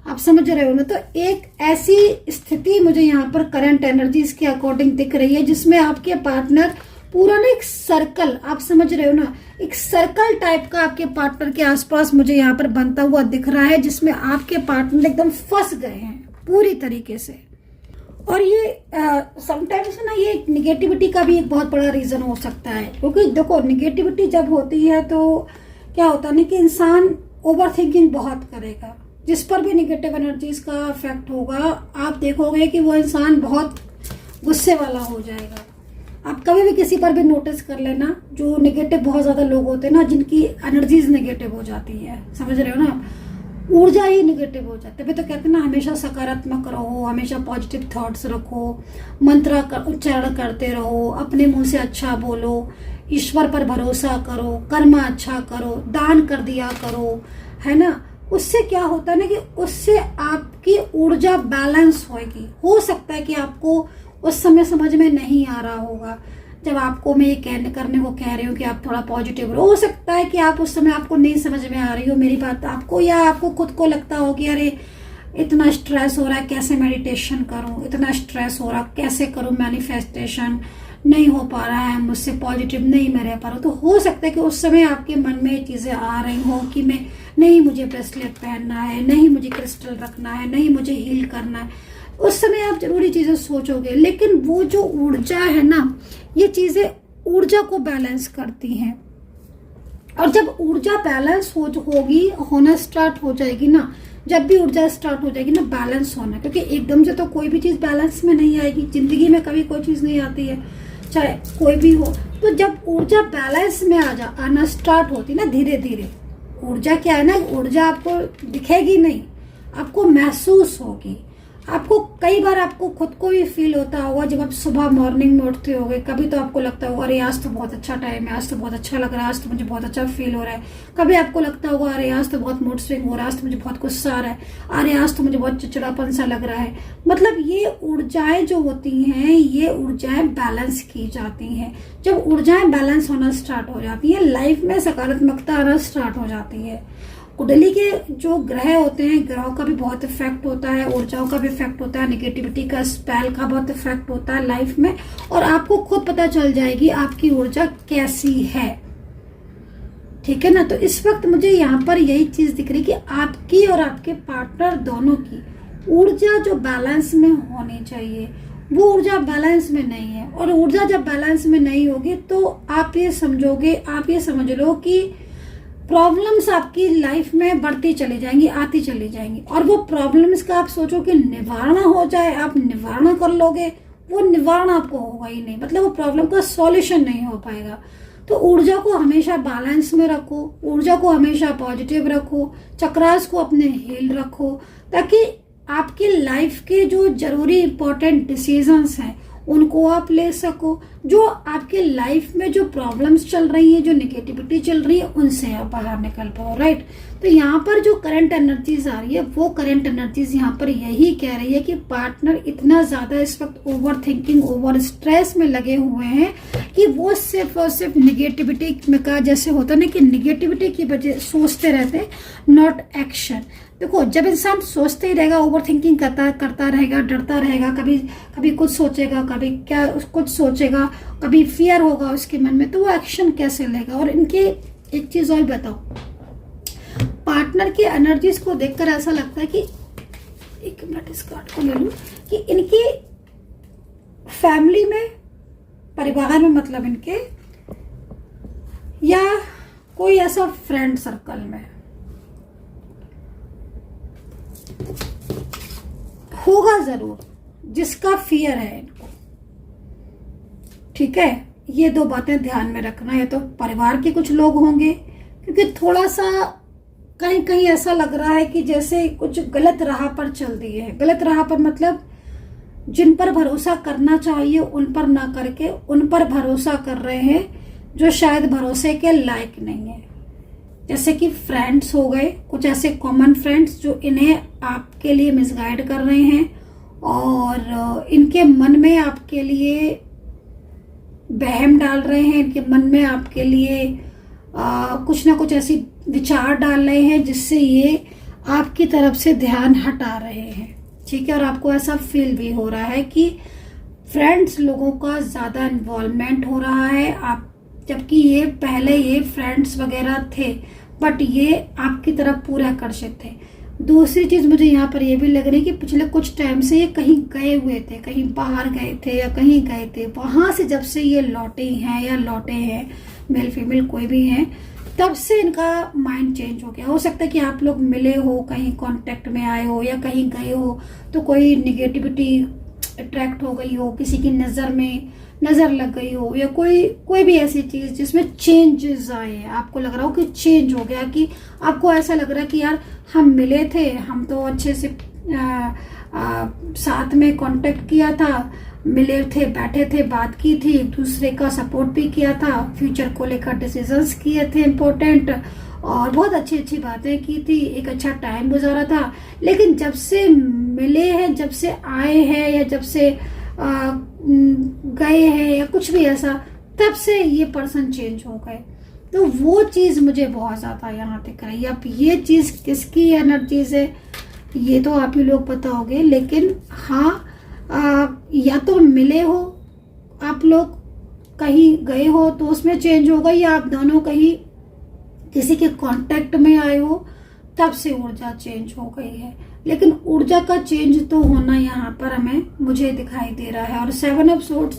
आप समझ रहे हो ना। तो एक ऐसी स्थिति मुझे यहाँ पर करंट एनर्जीज के अकॉर्डिंग दिख रही है जिसमें आपके पार्टनर पूरा ना एक सर्कल, आप समझ रहे हो ना, एक सर्कल टाइप का आपके पार्टनर के आसपास मुझे यहाँ पर बनता हुआ दिख रहा है, जिसमें आपके पार्टनर एकदम फंस गए हैं पूरी तरीके से। और ये समटाइम्स ना ये निगेटिविटी का भी एक बहुत बड़ा रीजन हो सकता है। क्योंकि देखो निगेटिविटी जब होती है तो क्या होता है ना कि इंसान ओवर थिंकिंग बहुत करेगा, जिस पर भी निगेटिव एनर्जीज का इफेक्ट होगा आप देखोगे कि वो इंसान बहुत गुस्से वाला हो जाएगा। आप कभी भी किसी पर भी नोटिस कर लेना, जो नेगेटिव बहुत ज्यादा लोग होते हैं ना, जिनकी एनर्जीज नेगेटिव हो जाती है, समझ रहे हो ना, ऊर्जा ही नेगेटिव हो जाती है। तो कहते हैं ना हमेशा सकारात्मक रहो, हमेशा पॉजिटिव थॉट्स रखो, मंत्र का उच्चारण करते रहो, अपने मुंह से अच्छा बोलो, ईश्वर पर भरोसा करो, कर्म अच्छा करो, दान कर दिया करो, है ना। उससे क्या होता है ना कि उससे आपकी ऊर्जा बैलेंस होगी। हो सकता है कि आपको उस समय समझ में नहीं आ रहा होगा, जब आपको मैं ये करने को कह रही हूँ कि आप थोड़ा पॉजिटिव रहो, हो सकता है कि आप उस समय आपको नहीं समझ में आ रही हो मेरी बात आपको, या आपको खुद को लगता हो कि अरे इतना स्ट्रेस हो रहा है, कैसे मेडिटेशन करूं, इतना स्ट्रेस हो रहा कैसे करूं, मैनिफेस्टेशन नहीं हो पा रहा है मुझसे, पॉजिटिव नहीं मैं रह पा रहा हूं। तो हो सकता है कि उस समय आपके मन में ये चीजें आ रही हो कि मैं नहीं, मुझे ब्रेसलेट पहनना है, नहीं मुझे क्रिस्टल रखना है, नहीं मुझे हील करना है। उस समय आप जरूरी चीजें सोचोगे, लेकिन वो जो ऊर्जा है ना, ये चीजें ऊर्जा को बैलेंस करती हैं। और जब ऊर्जा बैलेंस होगी, होना स्टार्ट हो जाएगी ना, जब भी ऊर्जा स्टार्ट हो जाएगी ना बैलेंस होना, क्योंकि एकदम से तो कोई भी चीज बैलेंस में नहीं आएगी, जिंदगी में कभी कोई चीज नहीं आती है, चाहे कोई भी हो। तो जब ऊर्जा बैलेंस में आना स्टार्ट होती ना धीरे धीरे, ऊर्जा क्या है ना, ऊर्जा आपको दिखेगी नहीं, आपको महसूस होगी। आपको कई बार आपको खुद को भी फील होता होगा जब आप सुबह मॉर्निंग में उठते होगे, कभी तो आपको लगता होगा अरे आज तो बहुत अच्छा टाइम है, आज तो बहुत अच्छा लग रहा है, आज तो मुझे बहुत अच्छा फील हो रहा है। कभी आपको लगता होगा अरे आज तो बहुत मूड स्विंग हो रहा है, आज तो मुझे बहुत गुस्सा आ रहा है, अरे आज तो मुझे बहुत चिड़चिड़ापन सा लग रहा है। मतलब ये ऊर्जाएं जो होती हैं, ये ऊर्जाएं बैलेंस की जाती हैं। जब ऊर्जाएं बैलेंस होना स्टार्ट हो जाती है, लाइफ में सकारात्मकता आना स्टार्ट हो जाती है। कुंडली के जो ग्रह होते हैं, ग्रहों का भी बहुत इफेक्ट होता है, ऊर्जाओं का भी इफेक्ट होता है, नेगेटिविटी का, स्पेल का बहुत इफेक्ट होता है लाइफ में, और आपको खुद पता चल जाएगी आपकी ऊर्जा कैसी है। ठीक है ना। तो इस वक्त मुझे यहाँ पर यही चीज दिख रही कि आपकी और आपके पार्टनर दोनों की ऊर्जा जो बैलेंस में होनी चाहिए, वो ऊर्जा बैलेंस में नहीं है। और ऊर्जा जब बैलेंस में नहीं होगी तो आप ये समझ लो कि प्रॉब्लम्स आपकी लाइफ में बढ़ती चली जाएंगी, आती चली जाएंगी, और वो प्रॉब्लम्स का आप सोचो कि निवारण हो जाए, आप निवारण कर लोगे, वो निवारण आपको होगा ही नहीं, मतलब वो प्रॉब्लम का सॉल्यूशन नहीं हो पाएगा। तो ऊर्जा को हमेशा बैलेंस में रखो, ऊर्जा को हमेशा पॉजिटिव रखो, चक्रास को अपने हील रखो, ताकि आपकी लाइफ के जो जरूरी इंपॉर्टेंट डिसीजंस हैं उनको आप ले सको। जो आपके लाइफ में जो प्रॉब्लम्स चल रही है, जो नेगेटिविटी चल रही है, उनसे आप बाहर निकल पाओ। राइट। तो यहाँ पर जो करंट एनर्जीज आ रही है, वो करंट एनर्जीज यहाँ पर यही कह रही है कि पार्टनर इतना ज्यादा इस वक्त ओवर थिंकिंग, ओवर स्ट्रेस में लगे हुए हैं कि वो सिर्फ और सिर्फ निगेटिविटी में का, जैसे होता ना कि निगेटिविटी की वजह सोचते रहते हैं, नॉट एक्शन। देखो, जब इंसान सोचते ही रहेगा, ओवर थिंकिंग करता रहेगा, डरता रहेगा, कभी कुछ सोचेगा, कभी क्या कुछ सोचेगा, कभी फियर होगा उसके मन में, तो वो एक्शन कैसे लेगा। और इनके एक चीज और बताओ, पार्टनर की एनर्जीज को देखकर ऐसा लगता है कि, एक मिनट इस कार्ड को ले लूं, कि इनकी फैमिली में, परिवार में, मतलब इनके, या कोई ऐसा फ्रेंड सर्कल में होगा जरूर जिसका फियर है इनको। ठीक है, ये दो बातें ध्यान में रखना। है तो परिवार के कुछ लोग होंगे, क्योंकि थोड़ा सा कहीं कहीं ऐसा लग रहा है कि जैसे कुछ गलत राह पर चल दिए हैं। गलत राह पर मतलब जिन पर भरोसा करना चाहिए उन पर ना करके उन पर भरोसा कर रहे हैं जो शायद भरोसे के लायक नहीं है। जैसे कि फ्रेंड्स हो गए, कुछ ऐसे कॉमन फ्रेंड्स जो इन्हें आपके लिए मिसगाइड कर रहे हैं और इनके मन में आपके लिए वहम डाल रहे हैं, इनके मन में आपके लिए कुछ ना कुछ ऐसी विचार डाल रहे हैं जिससे ये आपकी तरफ से ध्यान हटा रहे हैं। ठीक है, और आपको ऐसा फील भी हो रहा है कि फ्रेंड्स लोगों का ज्यादा इन्वॉल्वमेंट हो रहा है, आप, जबकि ये पहले ये फ्रेंड्स वगैरह थे बट ये आपकी तरफ पूरे आकर्षित थे। दूसरी चीज मुझे यहाँ पर ये भी लग रही है कि पिछले कुछ टाइम से ये कहीं गए हुए थे, कहीं बाहर गए थे या कहीं गए थे, वहां से जब से ये लौटे हैं या लौटे हैं, मेल फीमेल कोई भी है, तब से इनका माइंड चेंज हो गया। हो सकता है कि आप लोग मिले हो, कहीं कांटेक्ट में आए हो या कहीं गए हो तो कोई निगेटिविटी अट्रैक्ट हो गई हो, किसी की नजर लग गई हो, या कोई भी ऐसी चीज जिसमें चेंजेस आए, आपको लग रहा हो कि चेंज हो गया, कि आपको ऐसा लग रहा है कि यार हम मिले थे, हम तो अच्छे से साथ में कांटेक्ट किया था, मिले थे, बैठे थे, बात की थी, एक दूसरे का सपोर्ट भी किया था, फ्यूचर को लेकर डिसीजंस किए थे इम्पोर्टेंट, और बहुत अच्छी अच्छी बातें की थी, एक अच्छा टाइम गुजारा था। लेकिन जब से मिले हैं, जब से आए हैं, या जब से गए हैं या कुछ भी ऐसा, तब से ये पर्सन चेंज हो गए। तो वो चीज मुझे बहुत ज्यादा यहाँ दिख रही है। अब ये चीज किसकी एनर्जीज है ये तो आप ही लोग बताओगे, लेकिन हाँ, या तो मिले हो आप लोग, कहीं गए हो तो उसमें चेंज होगा, या आप दोनों कहीं किसी के कांटेक्ट में आए हो तब से ऊर्जा चेंज हो गई है। लेकिन ऊर्जा का चेंज तो होना यहाँ पर हमें मुझे दिखाई दे रहा है। और 7 ऑफ सोर्ड्स,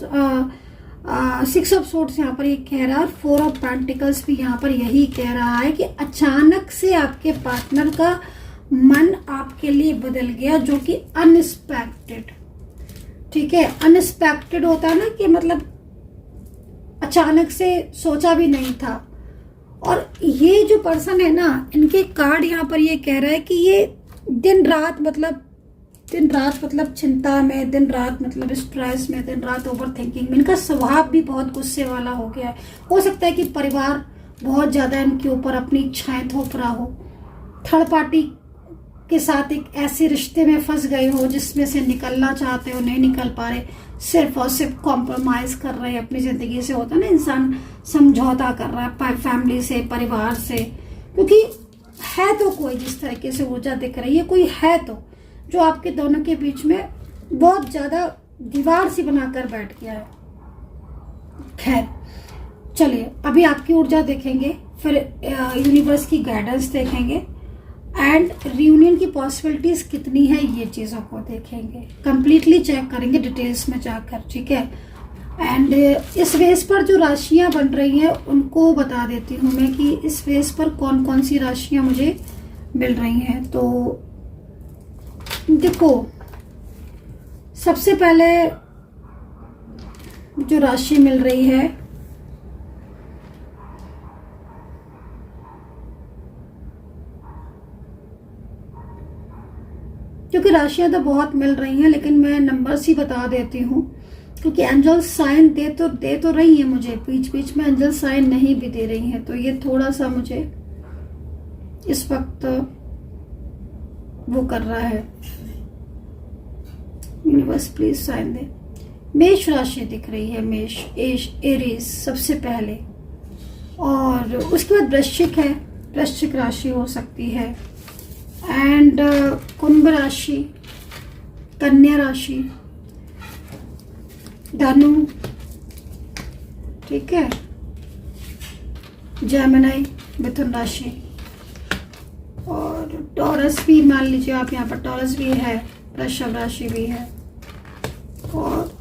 6 ऑफ सोर्ड्स यहाँ पर ये कह रहा है, 4 ऑफ पेंटिकल्स भी यहाँ पर यही कह रहा है कि अचानक से आपके पार्टनर का मन आपके लिए बदल गया, जो कि अनएक्सपेक्टेड। ठीक है, अनएक्सपेक्टेड होता है ना कि मतलब अचानक से सोचा भी नहीं था। और ये जो पर्सन है ना, इनके कार्ड यहाँ पर ये कह रहा है कि ये दिन रात मतलब चिंता में, दिन रात मतलब स्ट्रेस में, दिन रात ओवर थिंकिंग में, इनका स्वभाव भी बहुत गुस्से वाला हो गया है। हो सकता है कि परिवार बहुत ज्यादा इनके ऊपर अपनी इच्छाएं थोप रहा हो, थर्ड पार्टी के साथ एक ऐसे रिश्ते में फंस गए हो जिसमें से निकलना चाहते हो, नहीं निकल पा रहे, सिर्फ और सिर्फ कॉम्प्रोमाइज कर रहे हैं अपनी जिंदगी से। होता है ना, इंसान समझौता कर रहा है फैमिली से, परिवार से, क्योंकि है तो कोई जिस तरीके से ऊर्जा दिख रही है, कोई है तो जो आपके दोनों के बीच में बहुत ज्यादा दीवार सी बनाकर बैठ गया है। खैर चलिए, अभी आपकी ऊर्जा देखेंगे, फिर यूनिवर्स की गाइडेंस देखेंगे एंड रियूनियन की पॉसिबिलिटीज कितनी है ये चीज़ों को देखेंगे, कंप्लीटली चेक करेंगे डिटेल्स में जाकर, ठीक है। एंड इस बेस पर जो राशियां बन रही हैं उनको बता देती हूँ मैं कि इस बेस पर कौन कौन सी राशियां मुझे मिल रही हैं। तो देखो, सबसे पहले जो राशि मिल रही है क्योंकि राशियां तो बहुत मिल रही हैं, लेकिन मैं नंबर्स ही बता देती हूँ क्योंकि एंजल साइन दे तो रही है मुझे, बीच बीच में एंजल साइन नहीं भी दे रही हैं, तो ये थोड़ा सा मुझे इस वक्त वो कर रहा है। यूनिवर्स प्लीज साइन दे। मेष राशि दिख रही है, मेष, एरीज सबसे पहले, और उसके बाद वृश्चिक है, वृश्चिक राशि हो सकती है, एंड कुंभ राशि, कन्या राशि, धनु, ठीक है, जेमिनी, मिथुन राशि, और टॉरस भी मान लीजिए आप, यहाँ पर टॉरस भी है, वृषभ राशि भी है, और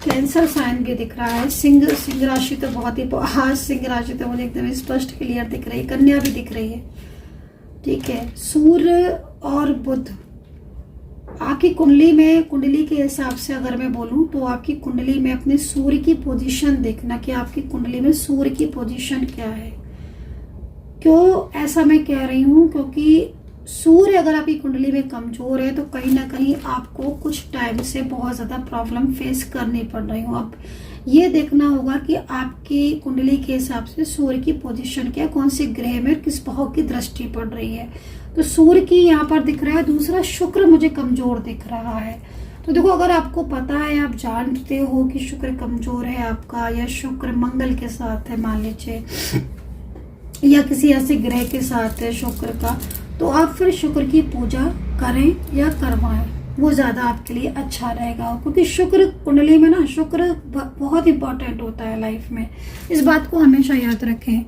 कैंसर साइन भी दिख रहा है। सिंह राशि तो बहुत ही, हाँ सिंह राशि तो मुझे एकदम स्पष्ट क्लियर दिख रही है, कन्या भी दिख रही है, ठीक है। सूर्य और बुध आपकी कुंडली के हिसाब से अगर मैं बोलूं तो आपकी कुंडली में अपने सूर्य की पोजीशन देखना कि आपकी कुंडली में सूर्य की पोजीशन क्या है। क्यों ऐसा मैं कह रही हूं, क्योंकि सूर्य अगर आपकी कुंडली में कमजोर है तो कहीं ना कहीं आपको कुछ टाइम से बहुत ज्यादा प्रॉब्लम फेस करनी पड़ रही हो। अब ये देखना होगा कि आपकी कुंडली के हिसाब से सूर्य की पोजीशन क्या है, कौन से ग्रह में किस भाव की दृष्टि पड़ रही है। तो सूर्य की यहाँ पर दिख रहा है, दूसरा शुक्र मुझे कमजोर दिख रहा है। तो देखो, अगर आपको पता है, आप जानते हो कि शुक्र कमजोर है आपका, या शुक्र मंगल के साथ है मान लीजिए, या किसी ऐसे ग्रह के साथ है शुक्र का, तो आप फिर शुक्र की पूजा करें या करवाएं, वो ज्यादा आपके लिए अच्छा रहेगा। क्योंकि शुक्र कुंडली में ना, शुक्र बहुत इंपॉर्टेंट होता है लाइफ में, इस बात को हमेशा याद रखें।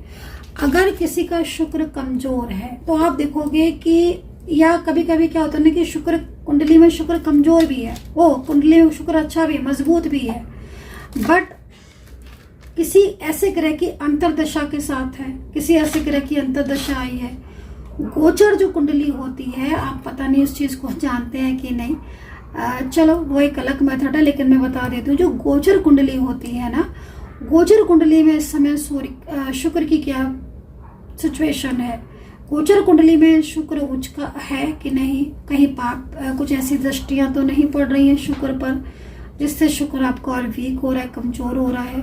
अगर किसी का शुक्र कमजोर है तो आप देखोगे कि, या कभी कभी क्या होता है ना कि शुक्र कुंडली में शुक्र कमजोर भी है, वो कुंडली में शुक्र अच्छा भी है, मजबूत भी है, बट किसी ऐसे ग्रह की अंतरदशा के साथ है, किसी ऐसे ग्रह की अंतरदशा आई है। गोचर जो कुंडली होती है, आप पता नहीं उस चीज को जानते हैं कि नहीं, चलो वो एक अलग मेथड है, लेकिन मैं बता देती हूँ। जो गोचर कुंडली होती है ना, गोचर कुंडली में इस समय शुक्र की क्या सिचुएशन है, गोचर कुंडली में शुक्र उच्च का है कि नहीं, कहीं पाप कुछ ऐसी दृष्टियां तो नहीं पड़ रही हैं शुक्र पर जिससे शुक्र आपका और वीक हो रहा है, कमजोर हो रहा है।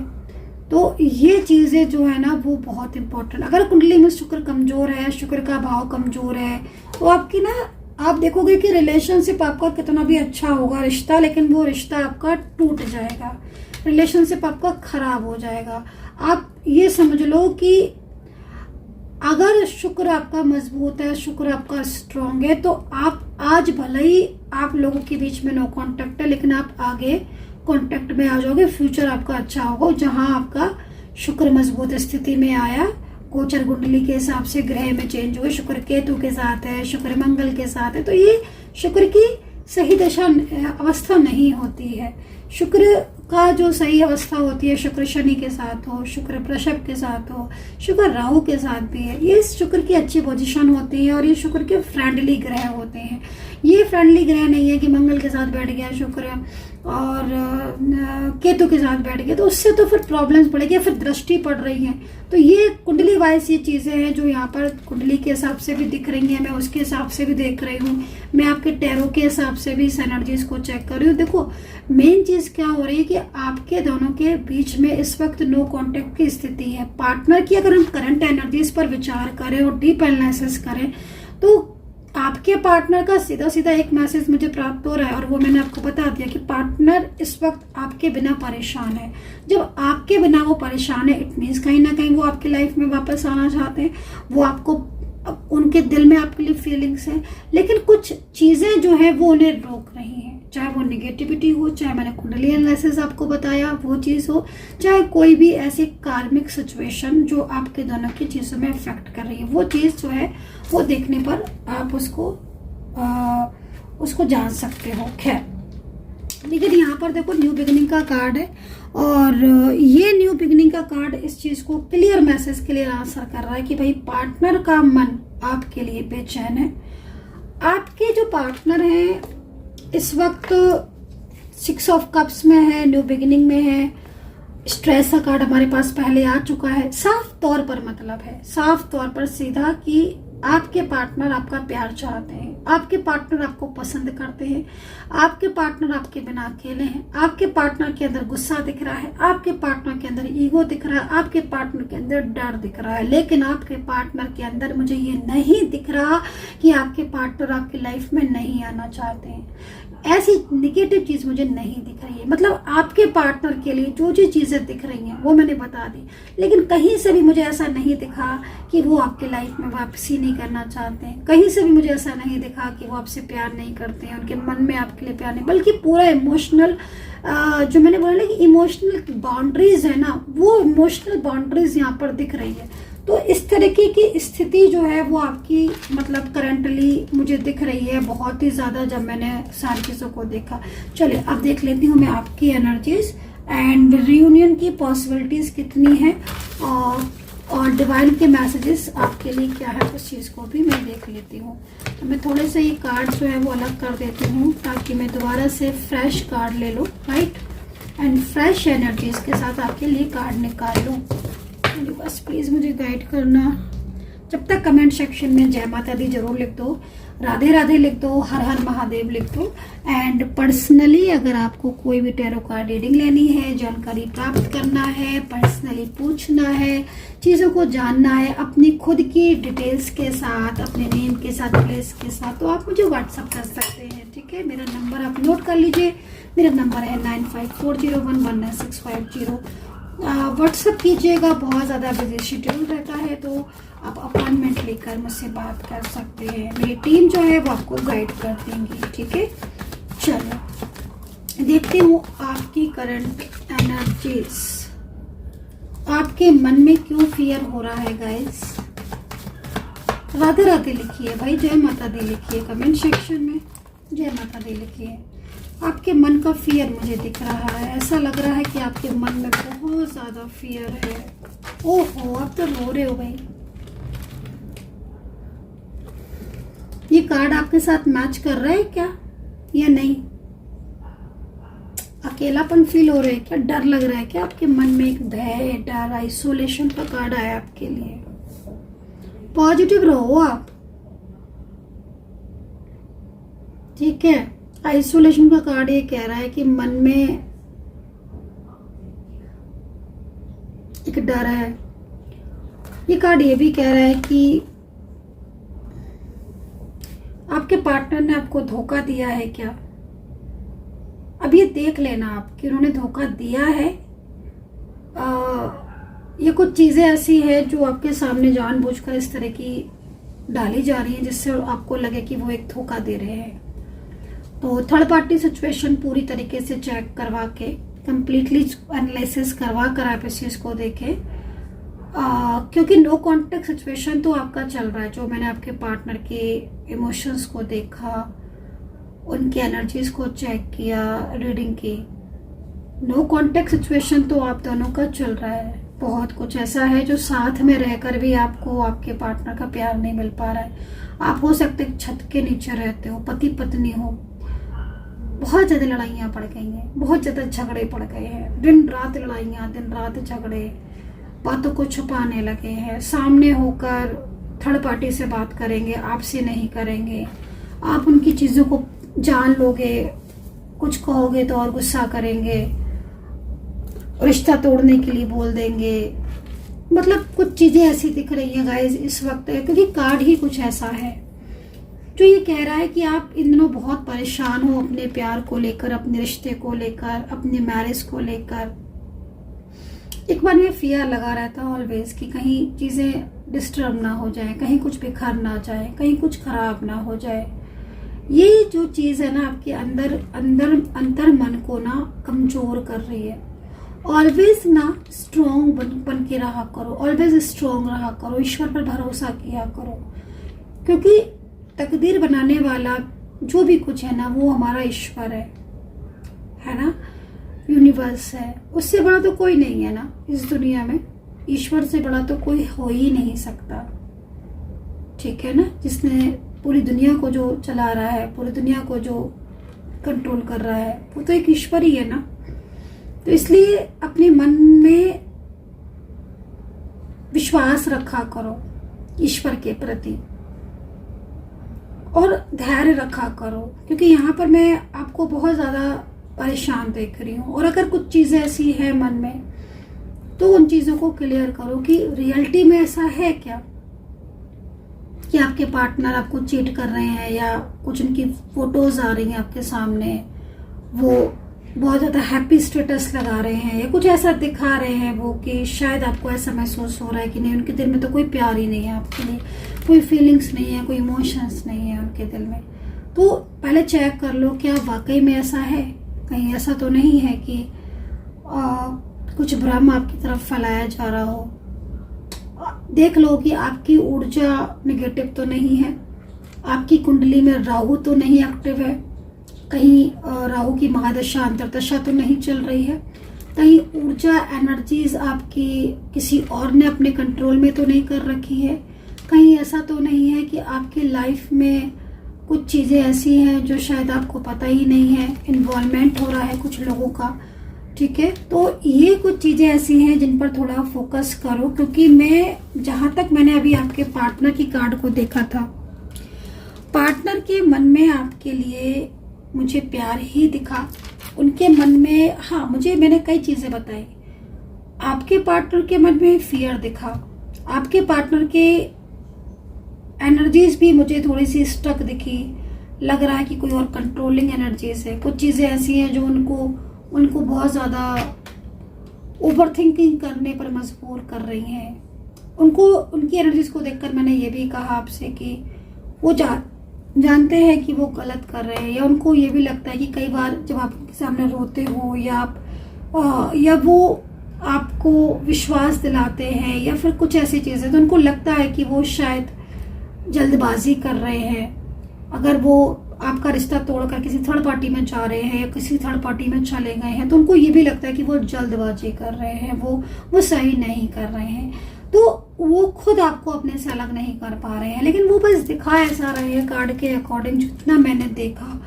तो ये चीजें जो है ना वो बहुत इंपॉर्टेंट। अगर कुंडली में शुक्र कमजोर है, शुक्र का भाव कमजोर है, तो आपकी ना, आप देखोगे कि रिलेशनशिप आपका कितना भी अच्छा होगा रिश्ता, लेकिन वो रिश्ता आपका टूट जाएगा, रिलेशनशिप आपका खराब हो जाएगा। आप ये समझ लो कि अगर शुक्र आपका मजबूत है, शुक्र आपका स्ट्रांग है, तो आप आज भले ही आप लोगों के बीच में नो कांटेक्ट है, लेकिन आप आगे कांटेक्ट में आ जाओगे, फ्यूचर आपका अच्छा होगा। जहां आपका शुक्र मजबूत स्थिति में आया, गोचर कुंडली के हिसाब से ग्रह में चेंज हुए, शुक्र केतु के साथ है, शुक्र मंगल के साथ है, तो ये शुक्र की सही दशा अवस्था नहीं होती है। शुक्र का जो सही अवस्था होती है, शुक्र शनि के साथ हो, शुक्र वृषभ के साथ हो, शुक्र राहु के साथ भी है, ये शुक्र की अच्छी पोजीशन होती है और ये शुक्र के फ्रेंडली ग्रह होते हैं। ये फ्रेंडली ग्रह नहीं है कि मंगल के साथ बैठ गया शुक्र और केतु के साथ बैठ गया, तो उससे तो फिर प्रॉब्लम्स पड़ेगी, फिर दृष्टि पड़ रही है। तो ये कुंडली वाइज ये चीजें हैं जो यहाँ पर कुंडली के हिसाब से भी दिख रही हैं, मैं उसके हिसाब से भी देख रही हूँ, मैं आपके टैरो के हिसाब से भी इस एनर्जीज को चेक कर रही हूँ। देखो, मेन चीज क्या हो रही है कि आपके दोनों के बीच में इस वक्त नो कांटेक्ट की स्थिति है। पार्टनर की अगर हम करंट एनर्जीज पर विचार करें और डीप एनालिसिस करें, तो आपके पार्टनर का सीधा सीधा एक मैसेज मुझे प्राप्त हो रहा है, और वो मैंने आपको बता दिया कि पार्टनर इस वक्त आपके बिना परेशान है। जब आपके बिना वो परेशान है, इट मीन्स कहीं ना कहीं वो आपकी लाइफ में वापस आना चाहते हैं, वो आपको अब उनके दिल में आपके लिए फीलिंग्स है, लेकिन कुछ चीजें जो है वो उन्हें रोक रही हैं, चाहे वो निगेटिविटी हो, चाहे मैंने कुंडली एनालिसिस आपको बताया वो चीज हो, चाहे कोई भी ऐसी कार्मिक सिचुएशन जो आपके दोनों की चीजों में इफेक्ट कर रही है, वो चीज जो है वो देखने पर आप उसको जान सकते हो। खैर, लेकिन यहाँ पर देखो न्यू बिगिनिंग का कार्ड है, और ये न्यू बिगिनिंग का कार्ड इस चीज को क्लियर मैसेज के लिए आंसर कर रहा है कि भाई पार्टनर का मन आपके लिए बेचैन है। आपके जो पार्टनर हैं इस वक्त 6 ऑफ कप्स में है, न्यू बिगिनिंग में है, स्ट्रेस का कार्ड हमारे पास पहले आ चुका है। साफ तौर पर मतलब है, साफ तौर पर सीधा कि आपके पार्टनर आपका प्यार चाहते हैं, आपके पार्टनर आपको पसंद करते हैं, आपके पार्टनर आपके बिना अकेले हैं, आपके पार्टनर के अंदर गुस्सा दिख रहा है, आपके पार्टनर के अंदर ईगो दिख रहा है, आपके पार्टनर के अंदर डर दिख रहा है, लेकिन आपके पार्टनर के अंदर मुझे ये नहीं दिख रहा कि आपके पार्टनर आपकी लाइफ में नहीं आना चाहते हैं। ऐसी निगेटिव चीज मुझे नहीं दिख रही है। मतलब आपके पार्टनर के लिए जो जो चीजें दिख रही हैं वो मैंने बता दी, लेकिन कहीं से भी मुझे ऐसा नहीं दिखा कि वो आपके लाइफ में वापसी नहीं करना चाहते हैं। कहीं से भी मुझे ऐसा नहीं दिखा कि वो आपसे प्यार नहीं करते हैं, उनके मन में आपके लिए प्यार नहीं, बल्कि पूरा इमोशनल जो मैंने बोला ना कि इमोशनल बाउंड्रीज है ना, वो इमोशनल बाउंड्रीज यहाँ पर दिख रही है। तो इस तरीके की स्थिति जो है वो आपकी मतलब करंटली मुझे दिख रही है बहुत ही ज्यादा, जब मैंने सारी चीजों को देखा। चलिए अब देख लेती हूँ मैं आपकी एनर्जीज एंड रियूनियन की पॉसिबिलिटीज कितनी है, और डिवाइन के मैसेजेस आपके लिए क्या है, उस चीज को भी मैं देख लेती हूँ। तो मैं थोड़े से ये कार्ड जो है वो अलग कर देती हूँ ताकि मैं दोबारा से फ्रेश कार्ड ले लूँ, राइट, एंड फ्रेश एनर्जीज के साथ आपके लिए कार्ड निकाल लूँ। बस प्लीज मुझे गाइड करना। जब तक कमेंट सेक्शन में जय माता दी जरूर लिख दो, राधे राधे लिख दो, हर हर महादेव लिख दो, एंड पर्सनली अगर आपको कोई भी टैरो कार्ड रीडिंग लेनी है, जानकारी प्राप्त करना है, पर्सनली पूछना है, चीजों को जानना है अपनी खुद की डिटेल्स के साथ, अपने नेम के साथ, प्लेस के साथ, तो आप मुझे व्हाट्सअप कर सकते हैं। ठीक है, मेरा नंबर आप नोट कर लीजिए, मेरा नंबर है 9540119650। व्हाट्सअप कीजिएगा, बहुत ज़्यादा बिजी शेड्यूल रहता है तो आप अपॉइंटमेंट लेकर मुझसे बात कर सकते हैं। मेरी टीम जो है वो आपको गाइड कर देंगी। ठीक है, चलो देखते हूँ आपकी करंट एनर्जीज, आपके मन में क्यों फियर हो रहा है गाइस। राधे राधे लिखिए भाई, जय माता दी लिखिए कमेंट सेक्शन में, जय माता दी लिखिए। आपके मन का फियर मुझे दिख रहा है, ऐसा लग रहा है कि आपके मन में बहुत ज्यादा फियर है। ओहो, आप तो रो रहे हो भाई। ये कार्ड आपके साथ मैच कर रहा है क्या या नहीं? अकेलापन फील हो रहा है क्या? डर लग रहा है क्या? आपके मन में एक भय, डर, आइसोलेशन का कार्ड आया आपके लिए। पॉजिटिव रहो आप, ठीक है। आइसोलेशन का कार्ड ये कह रहा है कि मन में एक डर है। ये कार्ड ये भी कह रहा है कि आपके पार्टनर ने आपको धोखा दिया है क्या। अब ये देख लेना आप कि उन्होंने धोखा दिया है। ये कुछ चीजें ऐसी है जो आपके सामने जानबूझकर इस तरह की डाली जा रही है जिससे आपको लगे कि वो एक धोखा दे रहे हैं। तो थर्ड पार्टी सिचुएशन पूरी तरीके से चेक करवा के, कंप्लीटली एनालिसिस करवा कर आप इस चीज को देखें, क्योंकि नो कॉन्टेक्ट सिचुएशन तो आपका चल रहा है। जो मैंने आपके पार्टनर के इमोशंस को देखा, उनकी एनर्जीज को चेक किया, रीडिंग की, नो कॉन्टेक्ट सिचुएशन तो आप दोनों का चल रहा है। बहुत कुछ ऐसा है जो साथ में रहकर भी आपको आपके पार्टनर का प्यार नहीं मिल पा रहा है। आप हो सकते छत के नीचे रहते हो, पति पत्नी हो, बहुत ज्यादा लड़ाइयाँ पड़ गई हैं, बहुत ज्यादा झगड़े पड़ गए हैं, दिन रात लड़ाइयाँ, दिन रात झगड़े, बातों को छुपाने लगे हैं, सामने होकर थर्ड पार्टी से बात करेंगे, आपसे नहीं करेंगे, आप उनकी चीजों को जान लोगे, कुछ कहोगे तो और गुस्सा करेंगे, रिश्ता तोड़ने के लिए बोल देंगे। मतलब कुछ चीजें ऐसी दिख रही हैं गाइस इस वक्त, क्योंकि कार्ड ही कुछ ऐसा है जो ये कह रहा है कि आप इन दिनों बहुत परेशान हो अपने प्यार को लेकर, अपने रिश्ते को लेकर, अपने मैरिज को लेकर। एक बार में फियर लगा रहता है ऑलवेज कि कहीं चीजें डिस्टर्ब ना हो जाए, कहीं कुछ बिखर ना जाए, कहीं कुछ खराब ना हो जाए। ये जो चीज़ है ना आपके अंदर अंदर अंतर मन को ना कमज़ोर कर रही है। ऑलवेज ना स्ट्रॉन्ग बन के रहा करो, ऑलवेज स्ट्रॉन्ग रहा करो, ईश्वर पर भरोसा किया करो, क्योंकि तकदीर बनाने वाला जो भी कुछ है ना वो हमारा ईश्वर है ना, यूनिवर्स है। उससे बड़ा तो कोई नहीं है ना इस दुनिया में, ईश्वर से बड़ा तो कोई हो ही नहीं सकता, ठीक है ना। जिसने पूरी दुनिया को जो चला रहा है, पूरी दुनिया को जो कंट्रोल कर रहा है, वो तो एक ईश्वर ही है ना। तो इसलिए अपने मन में विश्वास रखा करो ईश्वर के प्रति, और धैर्य रखा करो, क्योंकि यहाँ पर मैं आपको बहुत ज़्यादा परेशान देख रही हूँ। और अगर कुछ चीज़ें ऐसी है मन में तो उन चीज़ों को क्लियर करो कि रियलिटी में ऐसा है क्या कि आपके पार्टनर आपको चीट कर रहे हैं, या कुछ उनकी फोटोज आ रही हैं आपके सामने, वो बहुत ज़्यादा हैप्पी स्टेटस लगा रहे हैं, या कुछ ऐसा दिखा रहे हैं वो कि शायद आपको ऐसा महसूस हो रहा है कि नहीं, उनके दिल में तो कोई प्यार ही नहीं है आपके लिए, कोई फीलिंग्स नहीं है, कोई इमोशंस नहीं है उनके दिल में। तो पहले चेक कर लो क्या वाकई में ऐसा है। कहीं ऐसा तो नहीं है कि कुछ भ्रम आपकी तरफ फैलाया जा रहा हो। देख लो कि आपकी ऊर्जा निगेटिव तो नहीं है, आपकी कुंडली में राहु तो नहीं एक्टिव है, कहीं राहु की महादशा अंतरदशा तो नहीं चल रही है, कहीं ऊर्जा एनर्जीज आपकी किसी और ने अपने कंट्रोल में तो नहीं कर रखी है, कहीं ऐसा तो नहीं है कि आपकी लाइफ में कुछ चीज़ें ऐसी हैं जो शायद आपको पता ही नहीं है, इन्वॉल्वमेंट हो रहा है कुछ लोगों का, ठीक है। तो ये कुछ चीज़ें ऐसी हैं जिन पर थोड़ा फोकस करो, क्योंकि मैं जहाँ तक मैंने अभी आपके पार्टनर की कार्ड को देखा था, पार्टनर के मन में आपके लिए मुझे प्यार ही दिखा। उनके मन में, हाँ, मैंने कई चीज़ें बताई। आपके पार्टनर के मन में फियर दिखा, आपके पार्टनर के एनर्जीज भी मुझे थोड़ी सी स्टक दिखी, लग रहा है कि कोई और कंट्रोलिंग एनर्जीज है। कुछ चीज़ें ऐसी हैं जो उनको बहुत ज़्यादा ओवर थिंकिंग करने पर मजबूर कर रही हैं। उनकी एनर्जीज को देखकर मैंने ये भी कहा आपसे कि वो जानते हैं कि वो गलत कर रहे हैं, या उनको ये भी लगता है कि कई बार जब आप उनके सामने रोते हो, या वो आपको विश्वास दिलाते हैं, या फिर कुछ ऐसी चीज़ें, तो उनको लगता है कि वो शायद जल्दबाजी कर रहे हैं। अगर वो आपका रिश्ता तोड़कर किसी थर्ड पार्टी में जा रहे हैं या किसी थर्ड पार्टी में चले गए हैं, तो उनको ये भी लगता है कि वो जल्दबाजी कर रहे हैं, वो सही नहीं कर रहे हैं। तो वो खुद आपको अपने से अलग नहीं कर पा रहे हैं, लेकिन वो बस दिखा ऐसा रहे हैं, कार्ड के अकॉर्डिंग जितना मैंने देखा,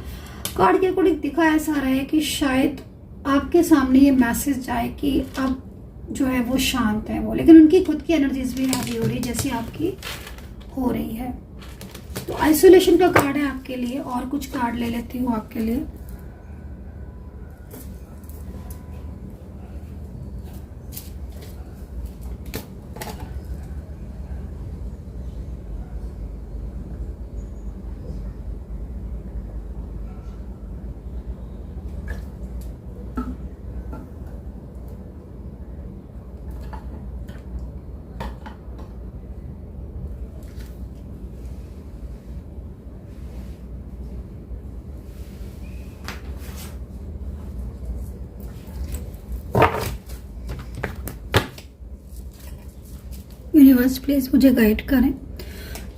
कार्ड के अकॉर्डिंग दिखा ऐसा रहे कि शायद आपके सामने ये मैसेज जाए कि अब जो है वो शांत है वो, लेकिन उनकी खुद की एनर्जीज भी हैवी हो रही है जैसी आपकी हो रही है। तो आइसोलेशन का कार्ड है आपके लिए, और कुछ कार्ड ले लेती हूँ आपके लिए। यूनिवर्स प्लीज मुझे गाइड करें,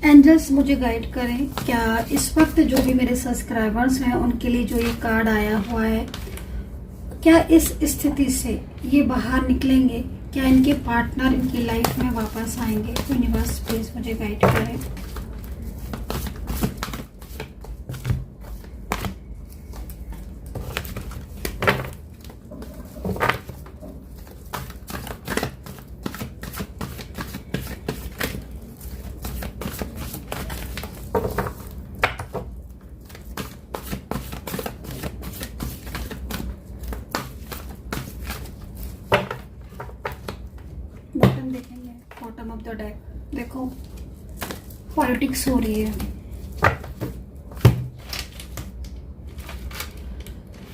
एंजल्स मुझे गाइड करें। क्या इस वक्त जो भी मेरे सब्सक्राइबर्स हैं उनके लिए जो ये कार्ड आया हुआ है, क्या इस स्थिति से ये बाहर निकलेंगे? क्या इनके पार्टनर इनकी लाइफ में वापस आएंगे? यूनिवर्स प्लीज मुझे गाइड करें। बॉटम देखेंगे, बॉटम ऑफ द डेक देखो, पॉलिटिक्स हो रही है,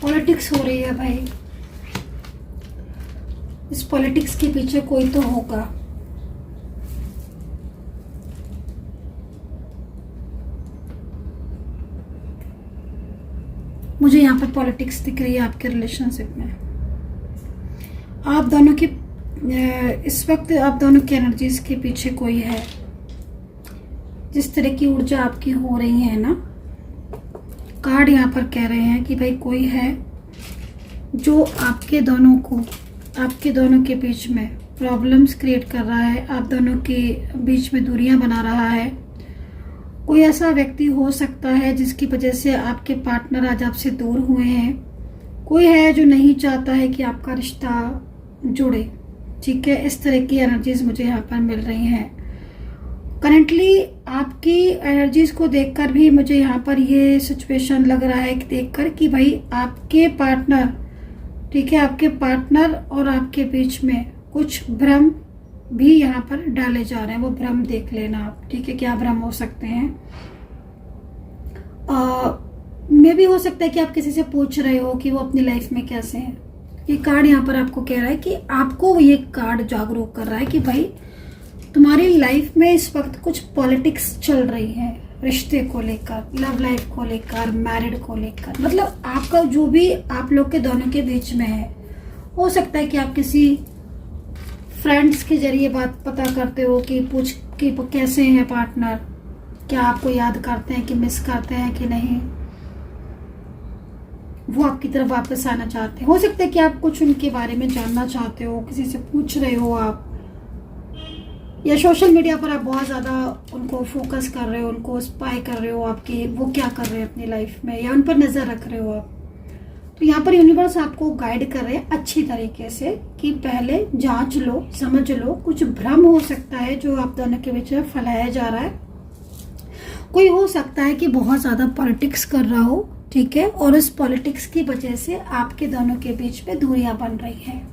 पॉलिटिक्स हो रही है भाई। इस पॉलिटिक्स के पीछे कोई तो होगा, मुझे यहाँ पर पॉलिटिक्स दिख रही है आपके रिलेशनशिप में। आप दोनों की इस वक्त आप दोनों की एनर्जीज के पीछे कोई है। जिस तरह की ऊर्जा आपकी हो रही है ना, कार्ड यहाँ पर कह रहे हैं कि भाई कोई है जो आपके दोनों के बीच में प्रॉब्लम्स क्रिएट कर रहा है, आप दोनों के बीच में दूरियां बना रहा है। कोई ऐसा व्यक्ति हो सकता है जिसकी वजह से आपके पार्टनर आज आपसे दूर हुए हैं। कोई है जो नहीं चाहता है कि आपका रिश्ता जुड़े। ठीक है, इस तरह की एनर्जीज मुझे यहाँ पर मिल रही हैं। करंटली आपकी एनर्जीज को देखकर भी मुझे यहाँ पर ये सिचुएशन लग रहा है कि देखकर कि भाई आपके पार्टनर, ठीक है, आपके पार्टनर और आपके बीच में कुछ भ्रम भी यहाँ पर डाले जा रहे हैं। वो भ्रम देख लेना आप, ठीक है, क्या भ्रम हो सकते हैं। मे भी हो सकता है कि आप किसी से पूछ रहे हो कि वो अपनी लाइफ में कैसे हैं। ये कार्ड यहाँ पर आपको कह रहा है कि आपको ये कार्ड जागरूक कर रहा है कि भाई तुम्हारी लाइफ में इस वक्त कुछ पॉलिटिक्स चल रही है, रिश्ते को लेकर, लव लाइफ को लेकर, मैरिड को लेकर। मतलब आपका जो भी आप लोग के दोनों के बीच में है, हो सकता है कि आप किसी फ्रेंड्स के जरिए बात पता करते हो कि पूछ कि कैसे हैं पार्टनर, क्या आपको याद करते हैं कि मिस करते हैं कि नहीं, वो आपकी तरफ वापस आना चाहते हैं। हो सकता है कि आप कुछ उनके बारे में जानना चाहते हो, किसी से पूछ रहे हो आप, या सोशल मीडिया पर आप बहुत ज़्यादा उनको फोकस कर रहे हो, उनको स्पाई कर रहे हो आपकी वो क्या कर रहे हैं अपनी लाइफ में, या उन पर नज़र रख रहे हो आप। तो यहाँ पर यूनिवर्स आपको गाइड कर रहे हैं अच्छी तरीके से कि पहले जांच लो, समझ लो। कुछ भ्रम हो सकता है जो आप दोनों के बीच में फैलाया जा रहा है। कोई हो सकता है कि बहुत ज़्यादा पॉलिटिक्स कर रहा हो, ठीक है, और उस पॉलिटिक्स की वजह से आपके दोनों के बीच में दूरियां बन रही हैं।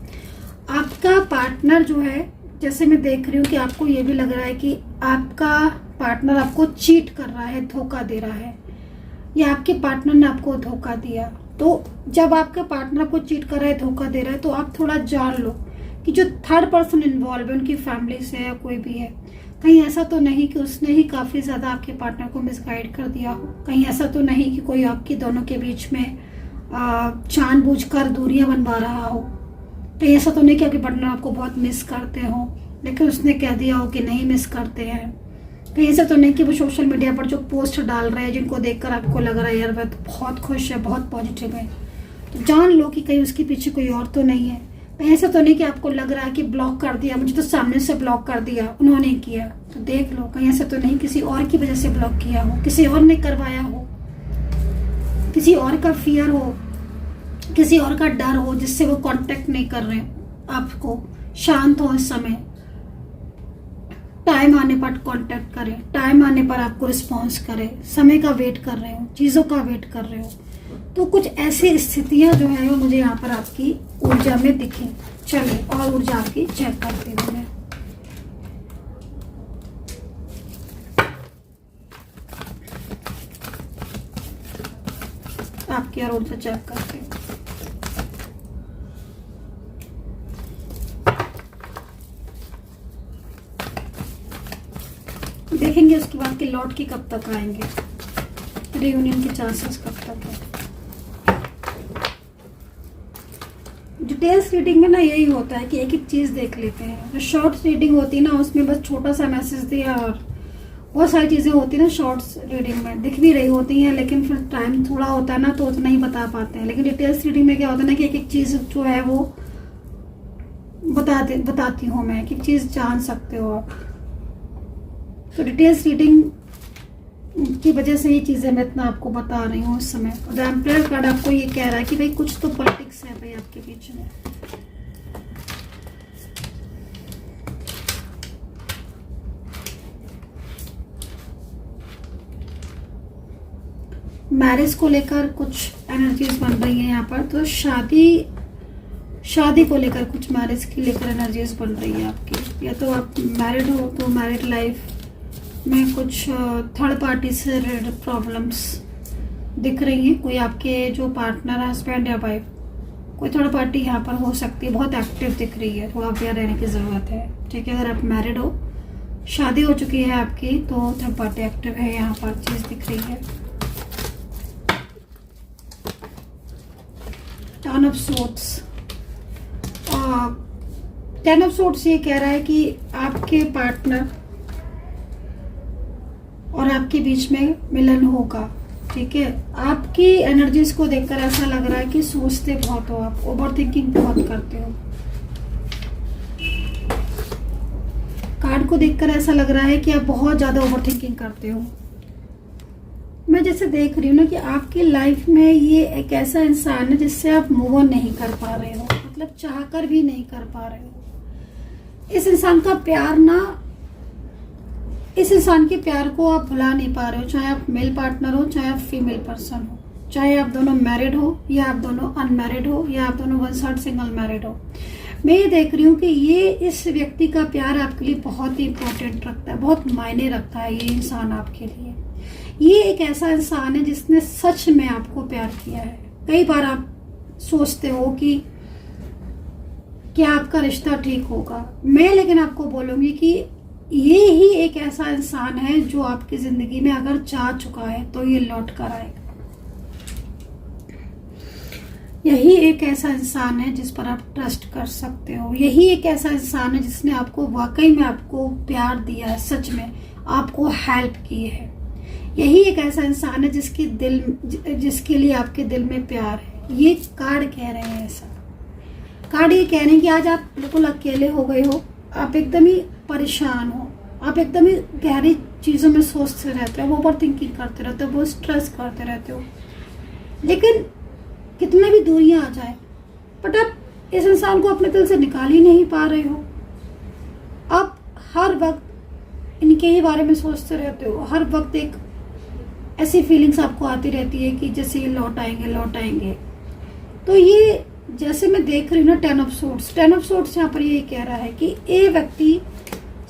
आपका पार्टनर जो है, जैसे मैं देख रही हूँ कि आपको ये भी लग रहा है कि आपका पार्टनर आपको चीट कर रहा है, धोखा दे रहा है, या आपके पार्टनर ने आपको धोखा दिया। तो जब आपके पार्टनर को चीट कर रहा है, धोखा दे रहा है, तो आप थोड़ा जान लो कि जो थर्ड पर्सन इन्वॉल्व है, उनकी फैमिली से या कोई भी है, कहीं ऐसा तो नहीं कि उसने ही काफ़ी ज़्यादा आपके पार्टनर को मिसगाइड कर दिया हो। कहीं ऐसा तो नहीं कि कोई आपके दोनों के बीच में जानबूझकर दूरियां बनवा रहा हो। कहीं ऐसा तो नहीं कि आपके पार्टनर आपको बहुत मिस करते हो लेकिन उसने कह दिया हो कि नहीं मिस करते हैं। कहीं ऐसा तो नहीं कि वो सोशल मीडिया पर जो पोस्ट डाल रहे हैं जिनको देखकर आपको लग रहा है यार वह तो बहुत खुश है, बहुत पॉजिटिव है, तो जान लो कि कहीं उसके पीछे कोई और तो नहीं है। कहीं ऐसा तो नहीं कि आपको लग रहा है कि ब्लॉक कर दिया, मुझे तो सामने से ब्लॉक कर दिया, उन्होंने किया, तो देख लो कहीं ऐसा तो नहीं किसी और की वजह से ब्लॉक किया हो, किसी और ने करवाया हो, किसी और का फियर हो, किसी और का डर हो जिससे वो कांटेक्ट नहीं कर रहे आपको। शांत हो इस समय, टाइम आने पर कांटेक्ट करें, टाइम आने पर आपको रिस्पॉन्स करें, समय का वेट कर रहे हो, चीज़ों का वेट कर रहे हो। तो कुछ ऐसी स्थितियां जो है वो मुझे यहाँ पर आपकी ऊर्जा में दिखी। चलिए और ऊर्जा आपकी चेक करती हूँ मैं। आपकी और ऊर्जा चेक करती हूँ। देखेंगे उसके बाद कि लौट के कब तक आएंगे, रियूनियन के चांसेस कब तक है। डिटेल्स रीडिंग में ना यही होता है कि एक एक चीज़ देख लेते हैं। जो शॉर्ट रीडिंग होती है ना उसमें बस छोटा सा मैसेज दिया और बहुत सारी चीज़ें होती है ना शॉर्ट्स रीडिंग में दिख भी रही होती हैं, लेकिन फिर टाइम थोड़ा होता है ना तो उतना ही बता पाते हैं। लेकिन डिटेल्स रीडिंग में क्या होता है ना कि एक एक चीज़ जो है वो बताती हूँ मैं, एक एक चीज़ जान सकते हो आप। तो डिटेल्स रीडिंग की वजह से ये चीज़ें मैं इतना आपको बता रही हूँ इस समय। द एम्पायर कार्ड आपको ये कह रहा है कि भाई कुछ तो पॉलिटिक्स है भाई आपके बीच में। मैरिज को लेकर कुछ एनर्जीज बन रही है यहाँ पर। तो शादी को लेकर कुछ मैरिज की लेकर एनर्जीज बन रही है आपकी। या तो आप मैरिड हो तो मैरिड लाइफ में कुछ थर्ड पार्टी से रिलेटेड प्रॉब्लम्स दिख रही हैं। कोई आपके जो पार्टनर हस्बैंड या वाइफ, कोई थर्ड पार्टी यहाँ पर हो सकती है, बहुत एक्टिव दिख रही है, थोड़ा अवेयर रहने की ज़रूरत है। ठीक है, अगर आप मैरिड हो, शादी हो चुकी है आपकी, तो थर्ड पार्टी एक्टिव है, यहाँ पर चीज़ दिख रही है। One of sorts. 10 of sorts ये कह रहा है कि आपके पार्टनर और आपके बीच में मिलन होगा, ठीक है। आपकी एनर्जीज को देखकर ऐसा लग रहा है कि सोचते बहुत हो, आप ओवर थिंकिंग बहुत करते हो। कार्ड को देखकर ऐसा लग रहा है कि आप बहुत ज्यादा ओवर थिंकिंग करते हो। मैं जैसे देख रही हूँ ना कि आपकी लाइफ में ये एक ऐसा इंसान है जिससे आप मूव ऑन नहीं कर पा रहे हो, मतलब चाहकर भी नहीं कर पा रहे हो। इस इंसान का प्यार ना, इस इंसान के प्यार को आप भुला नहीं पा रहे हो, चाहे आप मेल पार्टनर हो, चाहे आप फीमेल पर्सन हो, चाहे आप दोनों मैरिड हो या आप दोनों अनमैरिड हो या आप दोनों वन साइड सिंगल मैरिड हो। मैं ये देख रही हूँ कि ये इस व्यक्ति का प्यार आपके लिए बहुत ही इंपॉर्टेंट रखता है, बहुत मायने रखता है ये इंसान आपके लिए। ये एक ऐसा इंसान है जिसने सच में आपको प्यार किया है। कई बार आप सोचते हो कि क्या आपका रिश्ता ठीक होगा, मैं लेकिन आपको बोलूंगी कि ये ही एक ऐसा इंसान है जो आपकी जिंदगी में अगर चाह चुका है तो ये लौट कर आएगा। यही एक ऐसा इंसान है जिस पर आप ट्रस्ट कर सकते हो। यही एक ऐसा इंसान है जिसने आपको वाकई में आपको प्यार दिया है, सच में आपको हेल्प की है। यही एक ऐसा इंसान है जिसके लिए आपके दिल में प्यार है। ये कार्ड कह रहे हैं ऐसा। कार्ड ये कह रहे हैं कि आज आप बिल्कुल अकेले हो गए हो, आप एकदम ही परेशान हो, आप एकदम ही गहरी चीजों में सोचते रहते हो, ओवर थिंकिंग करते रहते हो, बहुत स्ट्रेस करते रहते हो। लेकिन कितने भी दूरियां आ जाए, बट आप इस इंसान को अपने दिल से निकाल ही नहीं पा रहे हो। आप हर वक्त इनके ही बारे में सोचते रहते हो, हर वक्त एक ऐसी फीलिंग्स आपको आती रहती है कि जैसे ये लौट आएंगे लौट आएंगे। तो ये जैसे मैं देख रही हूँ ना 10 ऑफ सोर्ट्स यहाँ पर ये कह रहा है कि ये व्यक्ति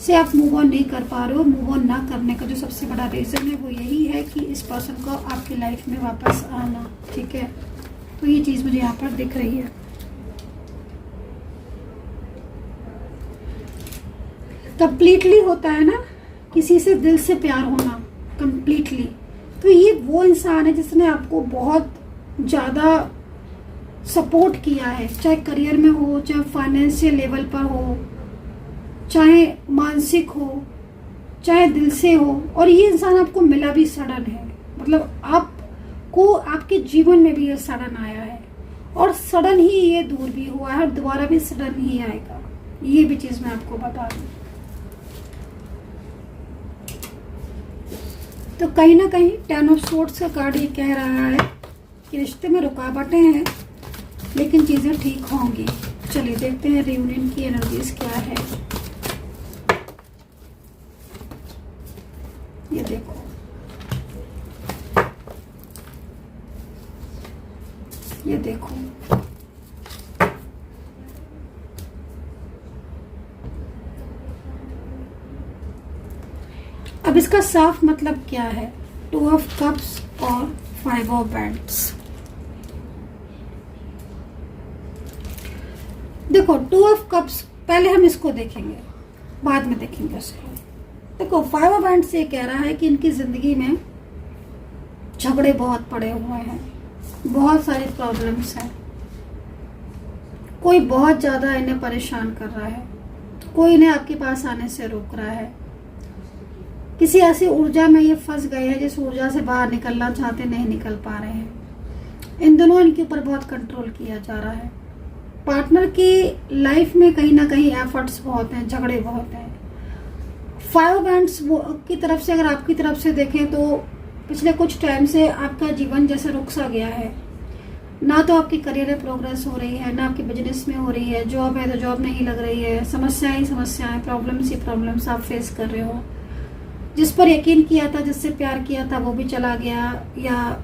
से आप मूव ऑन नहीं कर पा रहे हो। मूव ऑन ना करने का जो सबसे बड़ा रीजन है वो यही है कि इस पर्सन को आपकी लाइफ में वापस आना, ठीक है। तो ये चीज मुझे यहाँ पर दिख रही है। कंप्लीटली होता है ना किसी से दिल से प्यार होना, कंप्लीटली। तो ये वो इंसान है जिसने आपको बहुत ज्यादा सपोर्ट किया है, चाहे करियर में हो, चाहे फाइनेंशियल लेवल पर हो, चाहे मानसिक हो, चाहे दिल से हो। और ये इंसान आपको मिला भी सडन है, मतलब आपको आपके जीवन में भी ये सडन आया है और सडन ही ये दूर भी हुआ है और दोबारा भी सडन ही आएगा। ये भी चीज मैं आपको बता दूं। तो कहीं ना कहीं 10 ऑफ सोर्ट्स का कार्ड ये कह रहा है कि रिश्ते में रुकावटें हैं लेकिन चीजें ठीक होंगी। चलिए देखते हैं रियूनियन की एनर्जीज क्या है। ये देखो, ये देखो, अब इसका साफ मतलब क्या है? 2 ऑफ कप्स और 5 ऑफ बैंड्स। देखो 2 ऑफ कप्स, पहले हम इसको देखेंगे, बाद में देखेंगे उसको। देखो 5 ऑफ बैंड्स ये कह रहा है कि इनकी जिंदगी में झगड़े बहुत पड़े हुए हैं, बहुत सारी प्रॉब्लम्स हैं, कोई बहुत ज्यादा इन्हें परेशान कर रहा है, कोई इन्हें आपके पास आने से रोक रहा है, किसी ऐसी ऊर्जा में ये फंस गए हैं जिस ऊर्जा से बाहर निकलना चाहते नहीं निकल पा रहे हैं। इन दोनों इनके ऊपर बहुत कंट्रोल किया जा रहा है। पार्टनर की लाइफ में कहीं ना कहीं एफर्ट्स बहुत हैं, झगड़े बहुत हैं। 5 बैंड्स की तरफ से, अगर आपकी तरफ से देखें तो पिछले कुछ टाइम से आपका जीवन जैसे रुक सा गया है। ना तो आपकी करियर में प्रोग्रेस हो रही है, ना आपके बिजनेस में हो रही है। जॉब है तो जॉब नहीं लग रही है, समस्याएं ही समस्याएं, प्रॉब्लम्स ही प्रॉब्लम्स आप फेस कर रहे हो। जिस पर यकीन किया था, जिससे प्यार किया था, वो भी चला गया या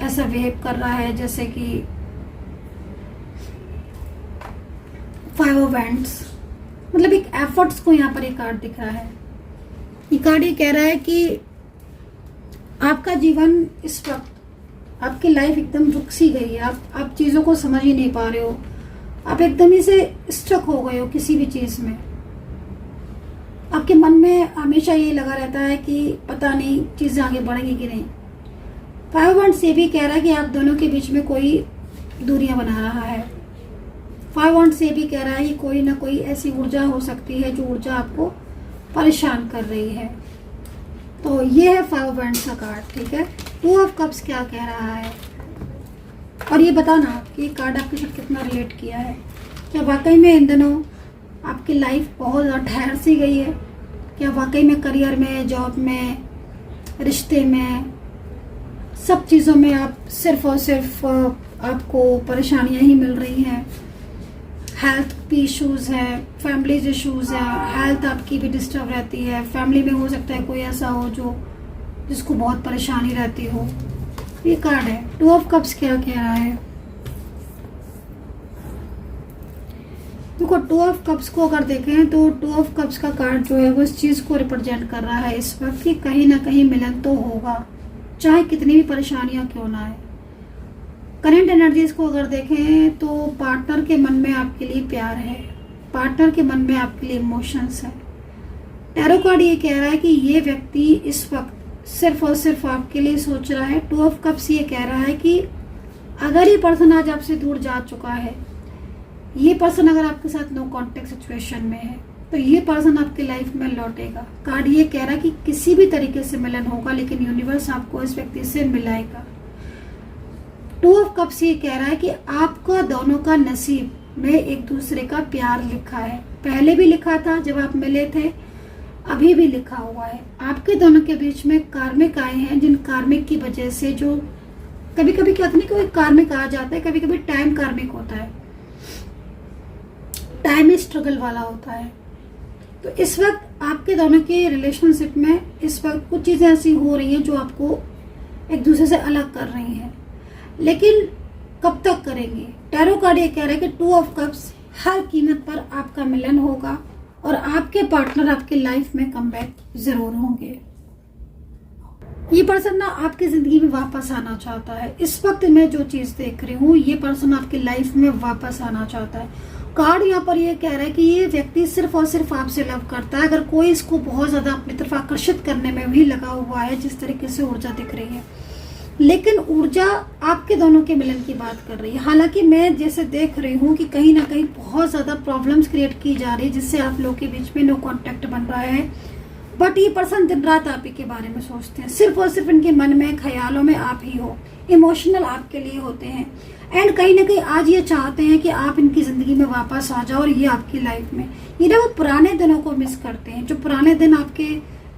ऐसा बिहेव कर रहा है जैसे कि 5 ऑफ बैंड्स, मतलब एक एफर्ट्स को यहाँ पर एक कार्ड दिख रहा है। ये कार्ड ये कह रहा है कि आपका जीवन इस वक्त, आपकी लाइफ एकदम रुक सी गई है। आप चीजों को समझ ही नहीं पा रहे हो, आप एकदम ही से स्टक हो गए हो किसी भी चीज में। आपके मन में हमेशा ये लगा रहता है कि पता नहीं चीजें आगे बढ़ेंगी कि नहीं। 5 बैंड्स ये भी कह रहा है कि आप दोनों के बीच में कोई दूरियां बना रहा है। 5 वॉन्ड्स ये भी कह रहा है कि कोई ना कोई ऐसी ऊर्जा हो सकती है जो ऊर्जा आपको परेशान कर रही है। तो ये है 5 वॉन्ड्स का कार्ड, ठीक है। 2 ऑफ कप्स क्या कह रहा है, और ये बताना कि ये कार्ड आपके साथ कितना रिलेट किया है। क्या वाकई में इन दिनों आपकी लाइफ बहुत ज़्यादा ठहर सी गई है? क्या वाकई में करियर में, जॉब में, रिश्ते में, सब चीज़ों में आप सिर्फ और सिर्फ आपको परेशानियां ही मिल रही हैं? हेल्थ भी इश्यूज़ है, फैमिली इश्यूज़ है, हेल्थ आपकी भी डिस्टर्ब रहती है। फैमिली में हो सकता है कोई ऐसा हो जो जिसको बहुत परेशानी रहती हो। ये कार्ड है 2 ऑफ कप्स क्या कह रहा है। देखो 2 ऑफ कप्स को अगर देखें तो 2 ऑफ कप्स का कार्ड जो है वो इस चीज़ को रिप्रेजेंट कर रहा है इस वक्त कि कहीं ना कहीं मिलन तो होगा, चाहे कितनी भी परेशानियां क्यों ना आए। करंट एनर्जीज को अगर देखें तो पार्टनर के मन में आपके लिए प्यार है, पार्टनर के मन में आपके लिए इमोशंस है। टैरो कार्ड ये कह रहा है कि ये व्यक्ति इस वक्त सिर्फ और सिर्फ आपके लिए सोच रहा है। 2 ऑफ कप्स ये कह रहा है कि अगर ये पर्सन आज आपसे दूर जा चुका है, ये पर्सन अगर आपके साथ नो कॉन्टेक्ट सिचुएशन में है, तो ये पर्सन आपकी लाइफ में लौटेगा। कार्ड ये कह रहा है कि किसी भी तरीके से मिलन होगा, लेकिन यूनिवर्स आपको इस व्यक्ति से मिलाएगा। 2 ऑफ कप्स ये कह रहा है कि आपका दोनों का नसीब में एक दूसरे का प्यार लिखा है। पहले भी लिखा था जब आप मिले थे, अभी भी लिखा हुआ है। आपके दोनों के बीच में कार्मिक आए हैं, जिन कार्मिक की वजह से जो कभी कभी क्या होता है, कोई कार्मिक आ जाता है, कभी कभी टाइम कार्मिक होता है, टाइम स्ट्रगल वाला होता है। तो इस वक्त आपके दोनों के रिलेशनशिप में इस वक्त कुछ चीज़ें ऐसी हो रही हैं जो आपको एक दूसरे से अलग कर रही हैं, लेकिन कब तक करेंगे? टैरो कार्ड ये कह रहा है कि 2 ऑफ कप्स हर कीमत पर आपका मिलन होगा और आपके पार्टनर आपकी लाइफ में कमबैक जरूर होंगे। ये पर्सन ना आपकी जिंदगी में वापस आना चाहता है। इस वक्त मैं जो चीज देख रही हूँ, ये पर्सन आपकी लाइफ में वापस आना चाहता है। कार्ड यहाँ पर ये कह रहा है कि ये व्यक्ति सिर्फ और सिर्फ आपसे लव करता है। अगर कोई इसको बहुत ज्यादा अपनी तरफ आकर्षित करने में भी लगा हुआ है, जिस तरीके से ऊर्जा दिख रही है, लेकिन ऊर्जा आपके दोनों के मिलन की बात कर रही है। हालांकि मैं जैसे देख रही हूँ कि कहीं ना कहीं बहुत ज्यादा प्रॉब्लम्स क्रिएट की जा रही है, जिससे आप लोगों के बीच में नो कॉन्टेक्ट बन रहा है। बट ये पर्सन दिन रात आप ही के बारे में सोचते हैं, सिर्फ और सिर्फ इनके मन में, ख्यालों में आप ही हो, इमोशनल आपके लिए होते हैं। एंड कहीं ना कहीं आज ये चाहते हैं कि आप इनकी जिंदगी में वापस आ जाओ और ये आपकी लाइफ में, ये ना वो पुराने दिनों को मिस करते हैं, जो पुराने दिन आपके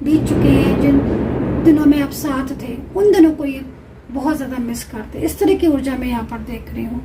बीत चुके हैं, जिन दिनों में आप साथ थे, उन दिनों को ये बहुत ज्यादा मिस करते हैं। इस तरह की ऊर्जा मैं यहाँ पर देख रही हूँ।